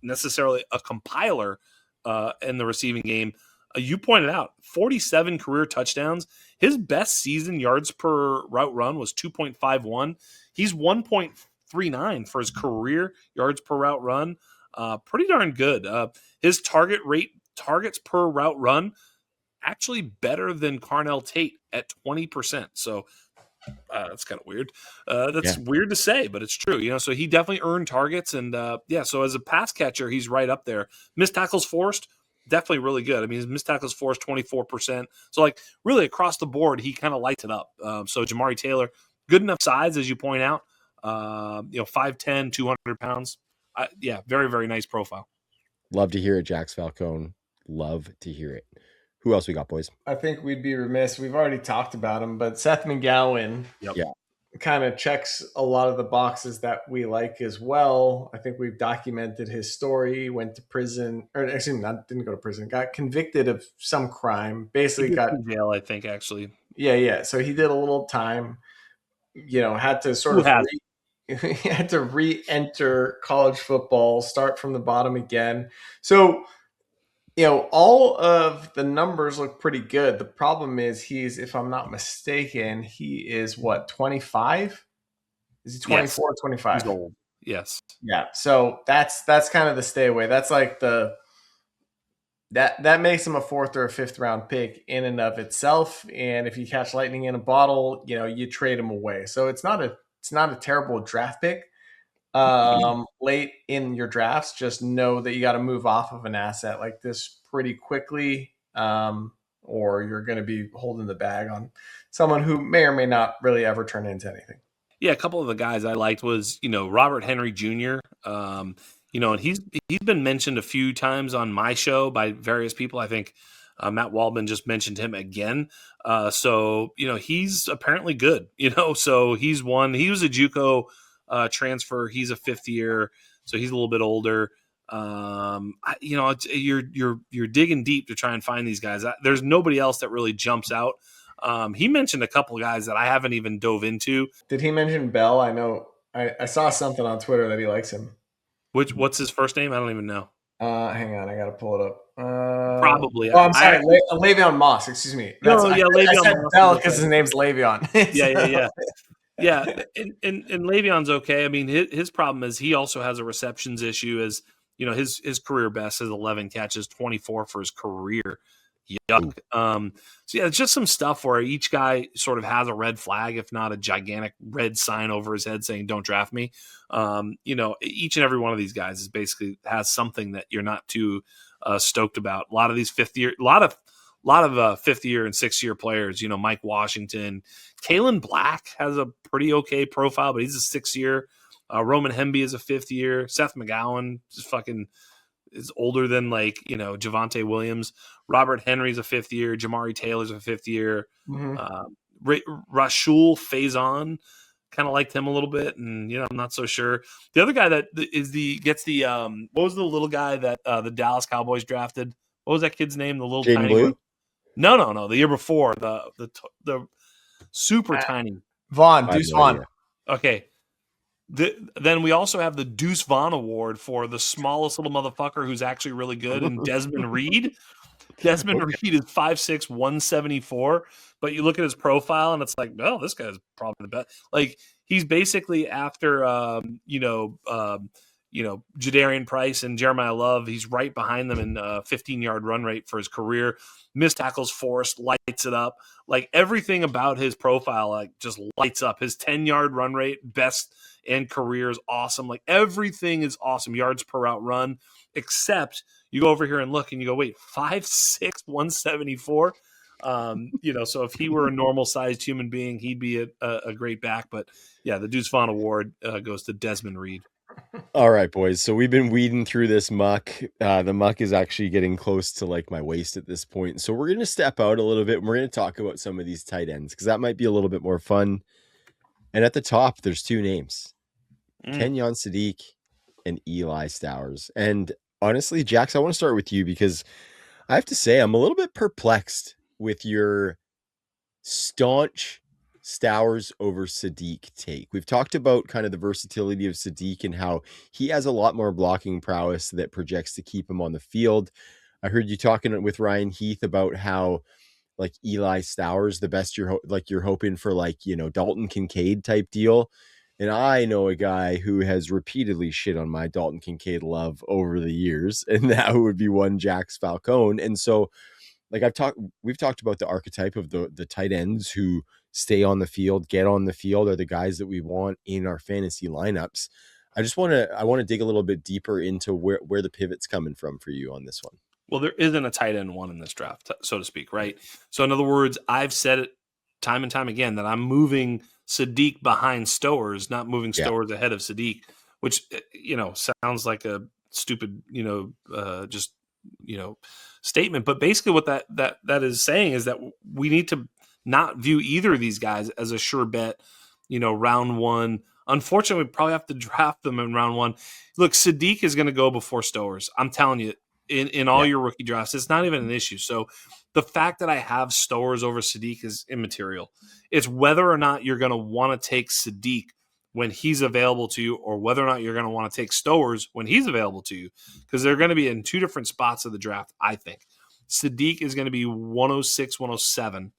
necessarily a compiler in the receiving game. You pointed out 47 career touchdowns. His best season yards per route run was 2.51. He's 1.39 for his career yards per route run. Pretty darn good. His targets per route run actually better than Carnell Tate at 20%. So that's kind of weird. That's weird to say, but it's true. So he definitely earned targets, and so as a pass catcher, he's right up there. Missed tackles forced, definitely really good. I mean, his missed tackles forced 24%. So like really across the board, he kind of lights it up. So Jamari Taylor, good enough size, as you point out. 5'10", 200 pounds. Very, very nice profile. Love to hear it, Jax Falcone. Love to hear it. Who else we got, boys? I think we'd be remiss. We've already talked about him, but Seth McGowan kind of checks a lot of the boxes that we like as well. I think we've documented his story. Went to prison, or actually didn't go to prison. Got convicted of some crime. Basically got in jail, I think, actually. Yeah. So he did a little time. Had to sort of he had to re-enter college football, start from the bottom again. So all of the numbers look pretty good. The problem is he's, if I'm not mistaken, he is what, 25? Is he 24 or 25? He's old. Yes. Yeah. So that's kind of the stay away. That's like that makes him a 4th or a 5th round pick in and of itself. And if you catch lightning in a bottle, you trade him away. So it's not a terrible draft pick. Late in your drafts, just know that you got to move off of an asset like this pretty quickly, or you're going to be holding the bag on someone who may or may not really ever turn into anything. Yeah, a couple of the guys I liked was, Robert Henry Jr. And he's been mentioned a few times on my show by various people. I think Matt Waldman just mentioned him again. So he's apparently good. So he's one. He was a JUCO transfer. He's a 5th year, so he's a little bit older. You're digging deep to try and find these guys. There's nobody else that really jumps out. He mentioned a couple of guys that I haven't even dove into. Did he mention Bell? I know I saw something on Twitter that he likes him. What's his first name? I don't even know. Hang on, I gotta pull it up. Probably. Oh, I'm sorry, Le'Veon Moss. Excuse me. I said Moss. Bell because his name's Le'Veon. Yeah. And Le'Veon's okay. I mean, his problem is he also has a receptions issue. As you know, his career best is 11 catches, 24 for his career. Yuck. So yeah, it's just some stuff where each guy sort of has a red flag, if not a gigantic red sign over his head saying "Don't draft me." You know, each and every one of these guys is basically has something that you're not too stoked about. A lot of these fifth year and 6th year players. You know, Mike Washington, Kalen Black has a pretty okay profile, but he's a 6th year. Roman Hemby is a 5th year. Seth McGowan is older than Javonte Williams. Robert Henry's a 5th year. Jamari Taylor's a 5th year. Rashul Faison, kind of liked him a little bit, and I'm not so sure. The other guy that gets the what was the little guy that the Dallas Cowboys drafted? What was that kid's name? The little Jaden tiny Blue? one? No. The year before, the super tiny Deuce Vaughn. Okay. Then we also have the Deuce Vaughn Award for the smallest little motherfucker who's actually really good, and Desmond Reed. Desmond Reed is 5'6", 174, but you look at his profile and it's like, well, this guy's probably the best. Like, he's basically after Jadarian Price and Jeremiah Love. He's right behind them in 15-yard run rate for his career. Missed tackles forced, lights it up. Like, everything about his profile just lights up. His 10-yard run rate, best in career, is awesome. Like, everything is awesome. Yards per route run, except you go over here and look and you go, wait, 5'6", 174? So if he were a normal sized human being, he'd be a great back. But yeah, the Deuce Vaughn Award goes to Desmond Reed. All right, boys. So we've been weeding through this muck. The muck is actually getting close to my waist at this point. So we're going to step out a little bit and we're going to talk about some of these tight ends because that might be a little bit more fun. And at the top, there's 2 names, Kenyon Sadiq and Eli Stowers. And honestly, Jax, I want to start with you because I have to say I'm a little bit perplexed with your staunch Stowers over Sadiq take. We've talked about kind of the versatility of Sadiq and how he has a lot more blocking prowess that projects to keep him on the field. I heard you talking with Ryan Heath about how Eli Stowers, the best you're hoping for Dalton Kincaid type deal. And I know a guy who has repeatedly shit on my Dalton Kincaid love over the years, and that would be one Jax Falcone. And so we've talked about the archetype of the tight ends who stay on the field, get on the field, are the guys that we want in our fantasy lineups. I want to dig a little bit deeper into where the pivot's coming from for you on this one. Well, there isn't a tight end one in this draft, so to speak, right? So in other words, I've said it time and time again that I'm moving Sadiq behind Stowers, not moving Stowers ahead of Sadiq, which, sounds like a stupid, statement. But basically what that is saying is that we need to not view either of these guys as a sure bet, round 1. Unfortunately, we probably have to draft them in round 1. Look, Sadiq is going to go before Stowers. I'm telling you, in all your rookie drafts, it's not even an issue. So the fact that I have Stowers over Sadiq is immaterial. It's whether or not you're going to want to take Sadiq when he's available to you, or whether or not you're going to want to take Stowers when he's available to you, because they're going to be in 2 different spots of the draft, I think. Sadiq is going to be 106, 107,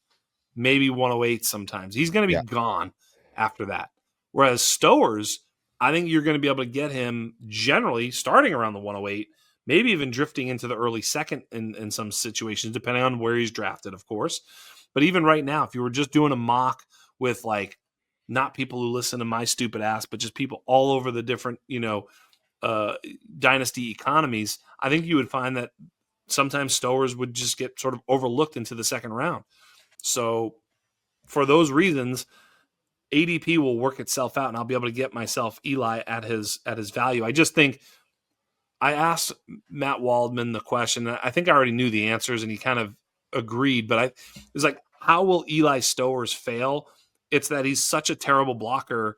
maybe 108 sometimes. He's going to be gone after that. Whereas Stowers, I think you're going to be able to get him generally starting around the 108, maybe even drifting into the early second in some situations, depending on where he's drafted, of course. But even right now, if you were just doing a mock with not people who listen to my stupid ass, but just people all over the different, dynasty economies, I think you would find that sometimes Stowers would just get sort of overlooked into the second round. So for those reasons, ADP will work itself out and I'll be able to get myself Eli at his value. I just think I asked Matt Waldman the question. I think I already knew the answers and he kind of agreed, but it was like, how will Eli Stowers fail? It's that he's such a terrible blocker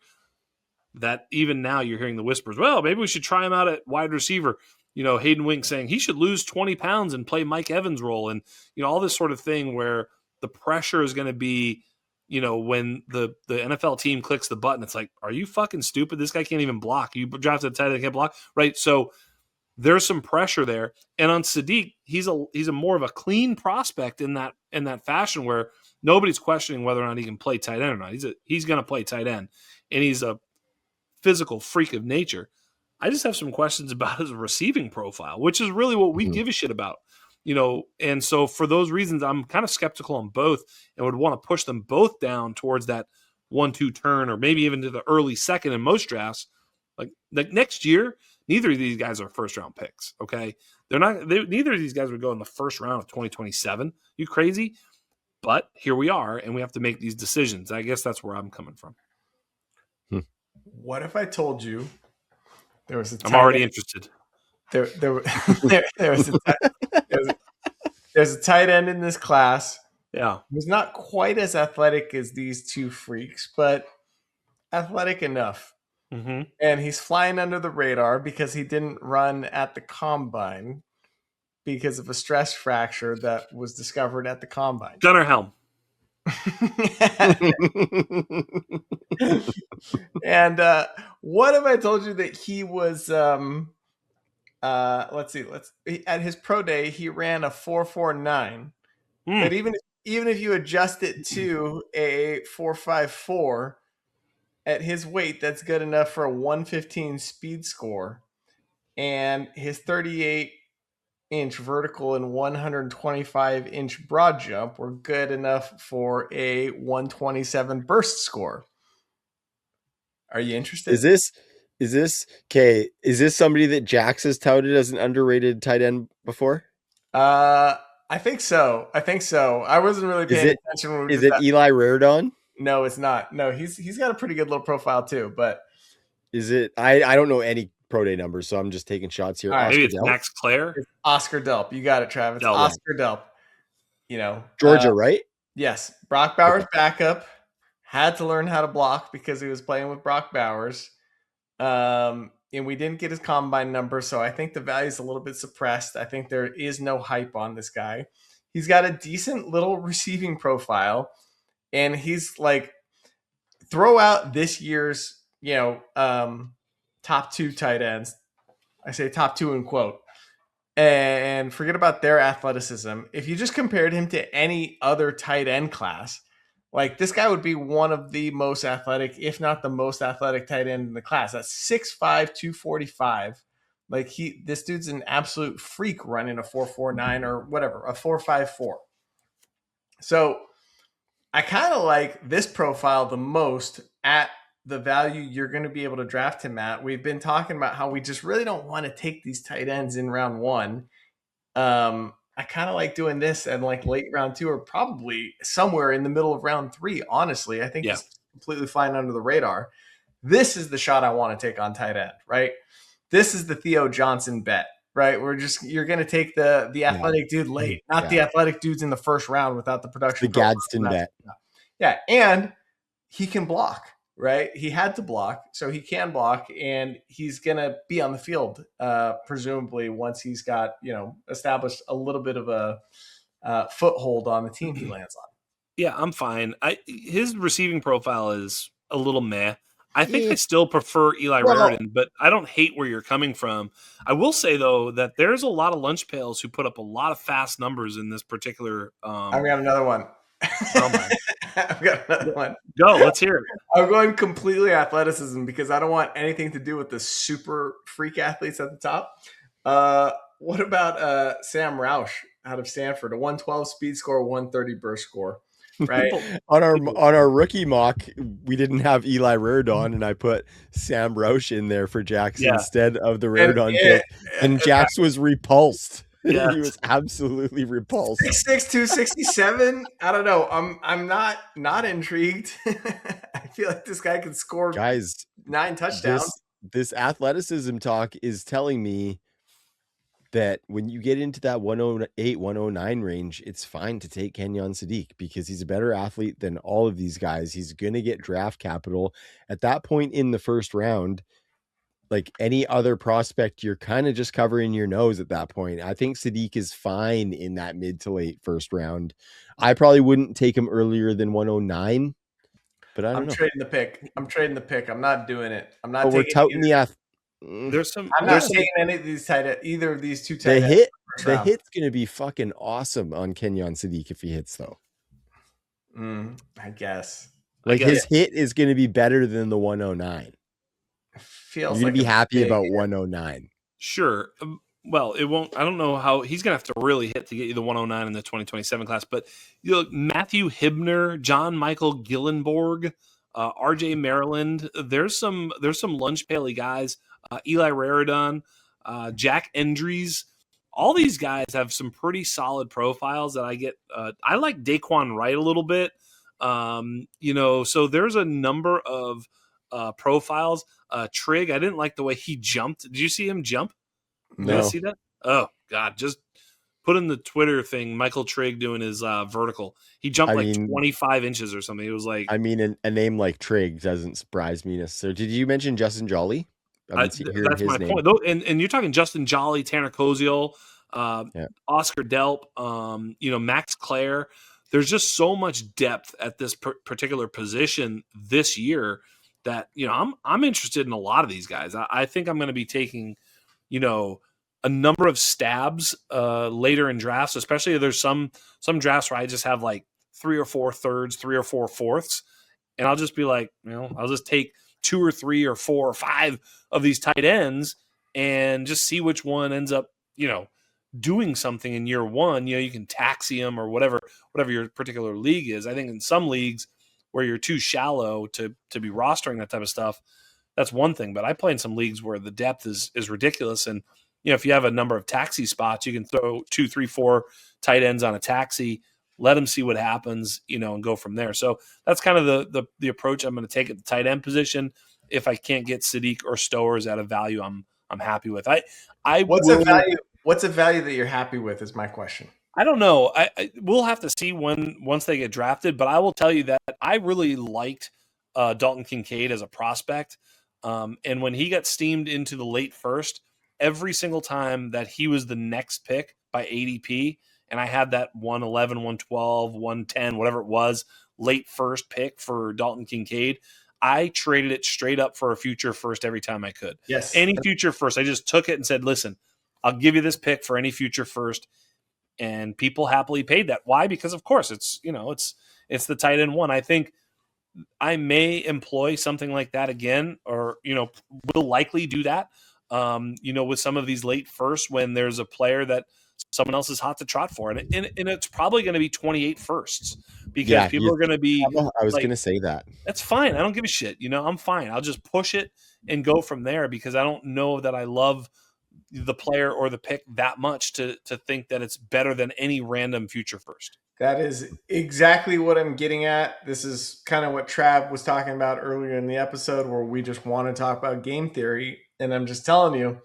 that even now you're hearing the whispers, well, maybe we should try him out at wide receiver. Hayden Wink saying he should lose 20 pounds and play Mike Evans' role. And, all this sort of thing where the pressure is going to be, when the NFL team clicks the button, it's like, are you fucking stupid? This guy can't even block. You drafted a tight end that can't block, right? So there's some pressure there. And on Sadiq, he's a more of a clean prospect in that fashion where nobody's questioning whether or not he can play tight end or not. He's going to play tight end, and he's a physical freak of nature. I just have some questions about his receiving profile, which is really what we give a shit about. And so for those reasons, I'm kind of skeptical on both and would want to push them both down towards that 1-2 turn, or maybe even to the early second in most drafts. Like next year, neither of these guys are first round picks. Okay. Neither of these guys would go in the first round of 2027. You crazy? But here we are, and we have to make these decisions. I guess that's where I'm coming from. What if I told you there was a I'm already interested. There's a tight end in this class. Yeah. Who's not quite as athletic as these two freaks, but athletic enough. Mm-hmm. And he's flying under the radar because he didn't run at the combine because of a stress fracture that was discovered at the combine. Gunnar Helm. And what if I told you that he was let's see, at his pro day he ran a 4.49, but even if you adjust it to a 4.54 at his weight, that's good enough for a 115 speed score, and his 38-inch vertical and 125-inch broad jump were good enough for a 127 burst score. Are you interested? Is this okay? Is this somebody that Jax has touted as an underrated tight end before? I think so. I wasn't really paying attention when we Is it Eli Raridon? No, it's not. No, he's got a pretty good little profile too, but is it? I don't know any pro day numbers, so I'm just taking shots here. Maybe it's Max Clare. It's Oscar Delp. You got it, Trav. It's Oscar Delp. Georgia, right? Yes. Brock Bowers backup. Had to learn how to block because he was playing with Brock Bowers. And we didn't get his combine number, so I think the value is a little bit suppressed. I think there is no hype on this guy. He's got a decent little receiving profile, and he's like, throw out this year's, top 2 tight ends. I say top 2 in quote, and forget about their athleticism. If you just compared him to any other tight end class, like, this guy would be one of the most athletic, if not the most athletic tight end in the class. That's 6'5", 245. Like, this dude's an absolute freak running a 4.49 or whatever, a 4.54. So I kind of like this profile the most at the value you're going to be able to draft him at. We've been talking about how we just really don't want to take these tight ends in round 1. I kind of like doing this and like late round 2, or probably somewhere in the middle of round 3. Honestly, I think it's completely flying under the radar. This is the shot I want to take on tight end, right? This is the Theo Johnson bet, right? You're going to take the athletic dude late, not the athletic dudes in the first round without the production. The Gadsden bet. Yeah. And he can block, right? He had to block, so he can block, and he's going to be on the field, presumably once he's got, established a little bit of a foothold on the team he lands on. Yeah, I'm fine. His receiving profile is a little meh. I think I still prefer Eli Raridon, but I don't hate where you're coming from. I will say, though, that there's a lot of lunch pails who put up a lot of fast numbers in this particular. I've got another one. I've got another one. Go, let's hear it. I'm going completely athleticism because I don't want anything to do with the super freak athletes at the top. What about Sam Roush out of Stanford? A 112 speed score, 130 burst score. Right. on our rookie mock, we didn't have Eli Raridon, and I put Sam Roush in there for Jax instead of the Raridon pick, and Jax was repulsed. Yeah. He was absolutely repulsed. 6'6", 267. I don't know. I'm not intrigued. I feel like this guy could score 9 touchdowns. This athleticism talk is telling me that when you get into that 108, 109 range, it's fine to take Kenyon Sadiq because he's a better athlete than all of these guys. He's going to get draft capital at that point in the first round. like any other prospect, you're kind of just covering your nose at that point. I think Sadiq is fine in that mid to late first round. I probably wouldn't take him earlier than 109, but I don't I'm know. trading the pick. I'm not doing it. I'm not But we're taking touting either. There's some. I'm There's not some. taking any of these either of these two the tight ends in hit. the first The round. hit's gonna be fucking awesome on Kenyon Sadiq if he hits though. I guess. Like guess. his hit is gonna be better than the 109. You're Feels gonna like be a happy big about hit. 109. Sure. Well, it won't. I don't know how he's going to have to really hit to get you the 109 in the 2027 class. But you know, Matthew Hibner, John Michael Gillenborg, R.J. Maryland. There's some lunch paley guys. Eli Raridon, Jack Endries. All these guys have some pretty solid profiles that I get. I like Daquan Wright a little bit. You know, so there's a number of profiles. Trigg, I didn't like the way he jumped. Did you see him jump? You guys No, see that? Oh God, just put in the Twitter thing. Michael Trigg doing his vertical. He jumped I like mean, 25 inches or something. It was like a name like Trigg doesn't surprise me necessarily. Did you mention Justin Jolly? I've been hearing that's his my name. point. Though, and you're talking Justin Jolly, Tanner Koziol, Yeah. Oscar Delp, you know, Max Clare. There's just so much depth at this particular position this year that you know I'm interested in a lot of these guys. I think I'm going to be taking, you know, a number of stabs later in drafts, especially if there's some drafts where I just have like 3 or 4 thirds, 3 or 4 fourths, and I'll just be like, you know, I'll just take 2 or 3 or 4 or 5 of these tight ends and just see which one ends up, you know, doing something in year one. You know, you can taxi them or whatever your particular league is. I think in some leagues where you're too shallow to be rostering that type of stuff, that's one thing. But I play in some leagues where the depth is ridiculous, and you know, if you have a number of taxi spots, you can throw 2, 3, 4 tight ends on a taxi, let them see what happens, you know, and go from there. So that's kind of the approach I'm going to take at the tight end position. If I can't get Sadiq or Stowers at a value I'm happy with. I What's a will. value? What's a value that you're happy with? Is my question. I don't know. We'll have to see once they get drafted, but I will tell you that I really liked Dalton Kincaid as a prospect. And when he got steamed into the late first, every single time that he was the next pick by ADP, and I had that 111, 112, 110, whatever it was, late first pick for Dalton Kincaid, I traded it straight up for a future first every time I could. Yes. Any future first. I just took it and said, listen, I'll give you this pick for any future first, and people happily paid that. Why? Because of course it's, you know, it's the tight end one. I think I may employ something like that again, or you know, will likely do that. You know, with some of these late first when there's a player that someone else is hot to trot for, and it's probably going to be 28 firsts because people are going to be I was like, gonna say that. that's fine. I don't give a shit. You know, I'm fine. I'll just push it and go from there because I don't know that I love the player or the pick that much to think that it's better than any random future first. That is exactly what I'm getting at. This is kind of what Trav was talking about earlier in the episode where we just want to talk about game theory. And I'm just telling you,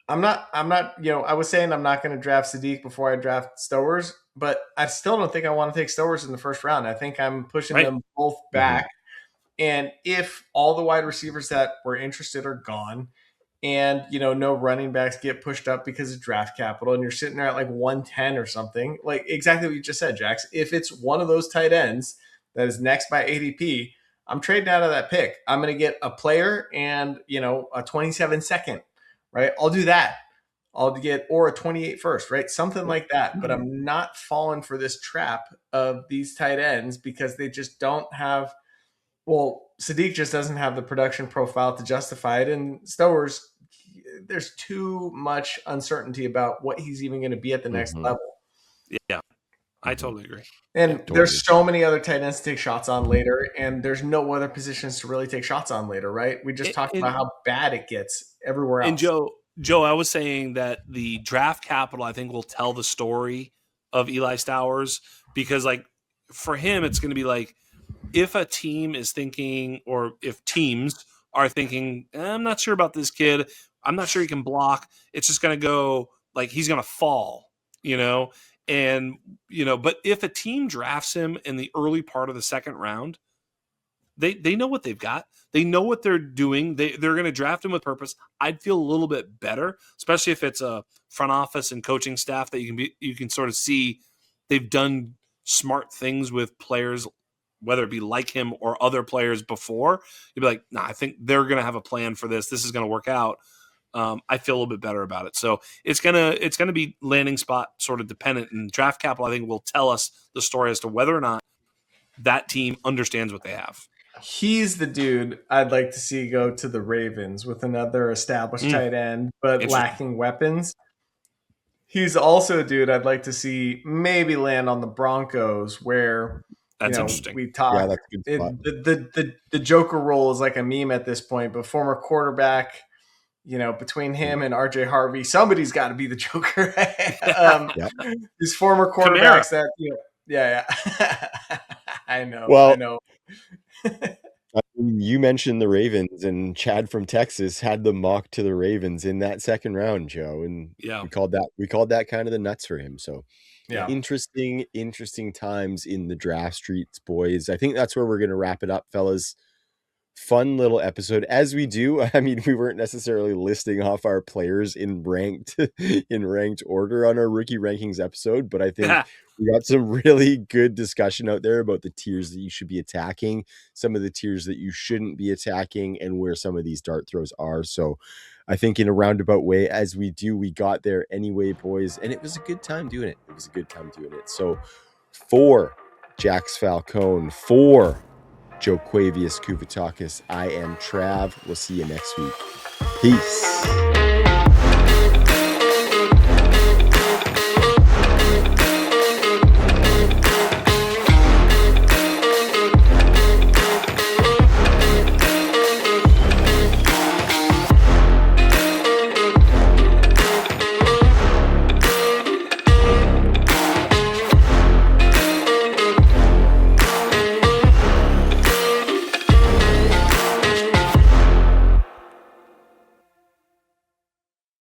I'm not, you know, I was saying I'm not going to draft Sadiq before I draft Stowers, but I still don't think I want to take Stowers in the first round. I think I'm pushing Right. them both back. And if all the wide receivers that were interested are gone, and you know no running backs get pushed up because of draft capital, and you're sitting there at like 110 or something, like exactly what you just said, Jax. If it's one of those tight ends that is next by ADP, I'm trading out of that pick. I'm going to get a player and you know a 27 second, right? I'll do that. I'll get or a 28 first, right? Something like that. But I'm not falling for this trap of these tight ends because they just don't have. Well, Sadiq just doesn't have the production profile to justify it, and Stowers, there's too much uncertainty about what he's even going to be at the next level. Yeah, I totally agree. And totally. there's so many other tight ends to take shots on later, and there's no other positions to really take shots on later, right? We just talked about how bad it gets everywhere else. And Joe, I was saying that the draft capital, I think, will tell the story of Eli Stowers because, like, for him, it's going to be like if a team is thinking, or if teams are thinking, I'm not sure about this kid. I'm not sure he can block. It's just going to go like he's going to fall, you know? And, you know, but if a team drafts him in the early part of the second round, They know what they've got. They know what they're doing. They're going to draft him with purpose. I'd feel a little bit better, especially if it's a front office and coaching staff that you can sort of see they've done smart things with players, whether it be like him or other players before. You'd be like, nah, I think they're going to have a plan for this. This is going to work out. I feel a little bit better about it. So it's gonna be landing spot sort of dependent, and draft capital I think will tell us the story as to whether or not that team understands what they have. He's the dude I'd like to see go to the Ravens with another established tight end, but lacking weapons. He's also a dude I'd like to see maybe land on the Broncos, where that's interesting. We talk. Yeah, that's a good spot. The Joker role is like a meme at this point, but former quarterback. Between him and RJ Harvey, somebody's got to be the Joker. These former quarterbacks that, yeah. I know. Well, I know. You mentioned the Ravens, and Chad from Texas had the mock to the Ravens in that second round, Joe, and we called that kind of the nuts for him. So, interesting times in the draft streets, boys. I think that's where we're going to wrap it up, fellas. Fun little episode, as we do. I mean, we weren't necessarily listing off our players in ranked order on our rookie rankings episode, but I think we got some really good discussion out there about the tiers that you should be attacking, some of the tiers that you shouldn't be attacking, and where some of these dart throws are. So I think in a roundabout way, as we do, we got there anyway, boys, and it was a good time doing it. So for Jax Falcone, for Joquavius Kuvatakis, I am Trav. We'll see you next week. Peace.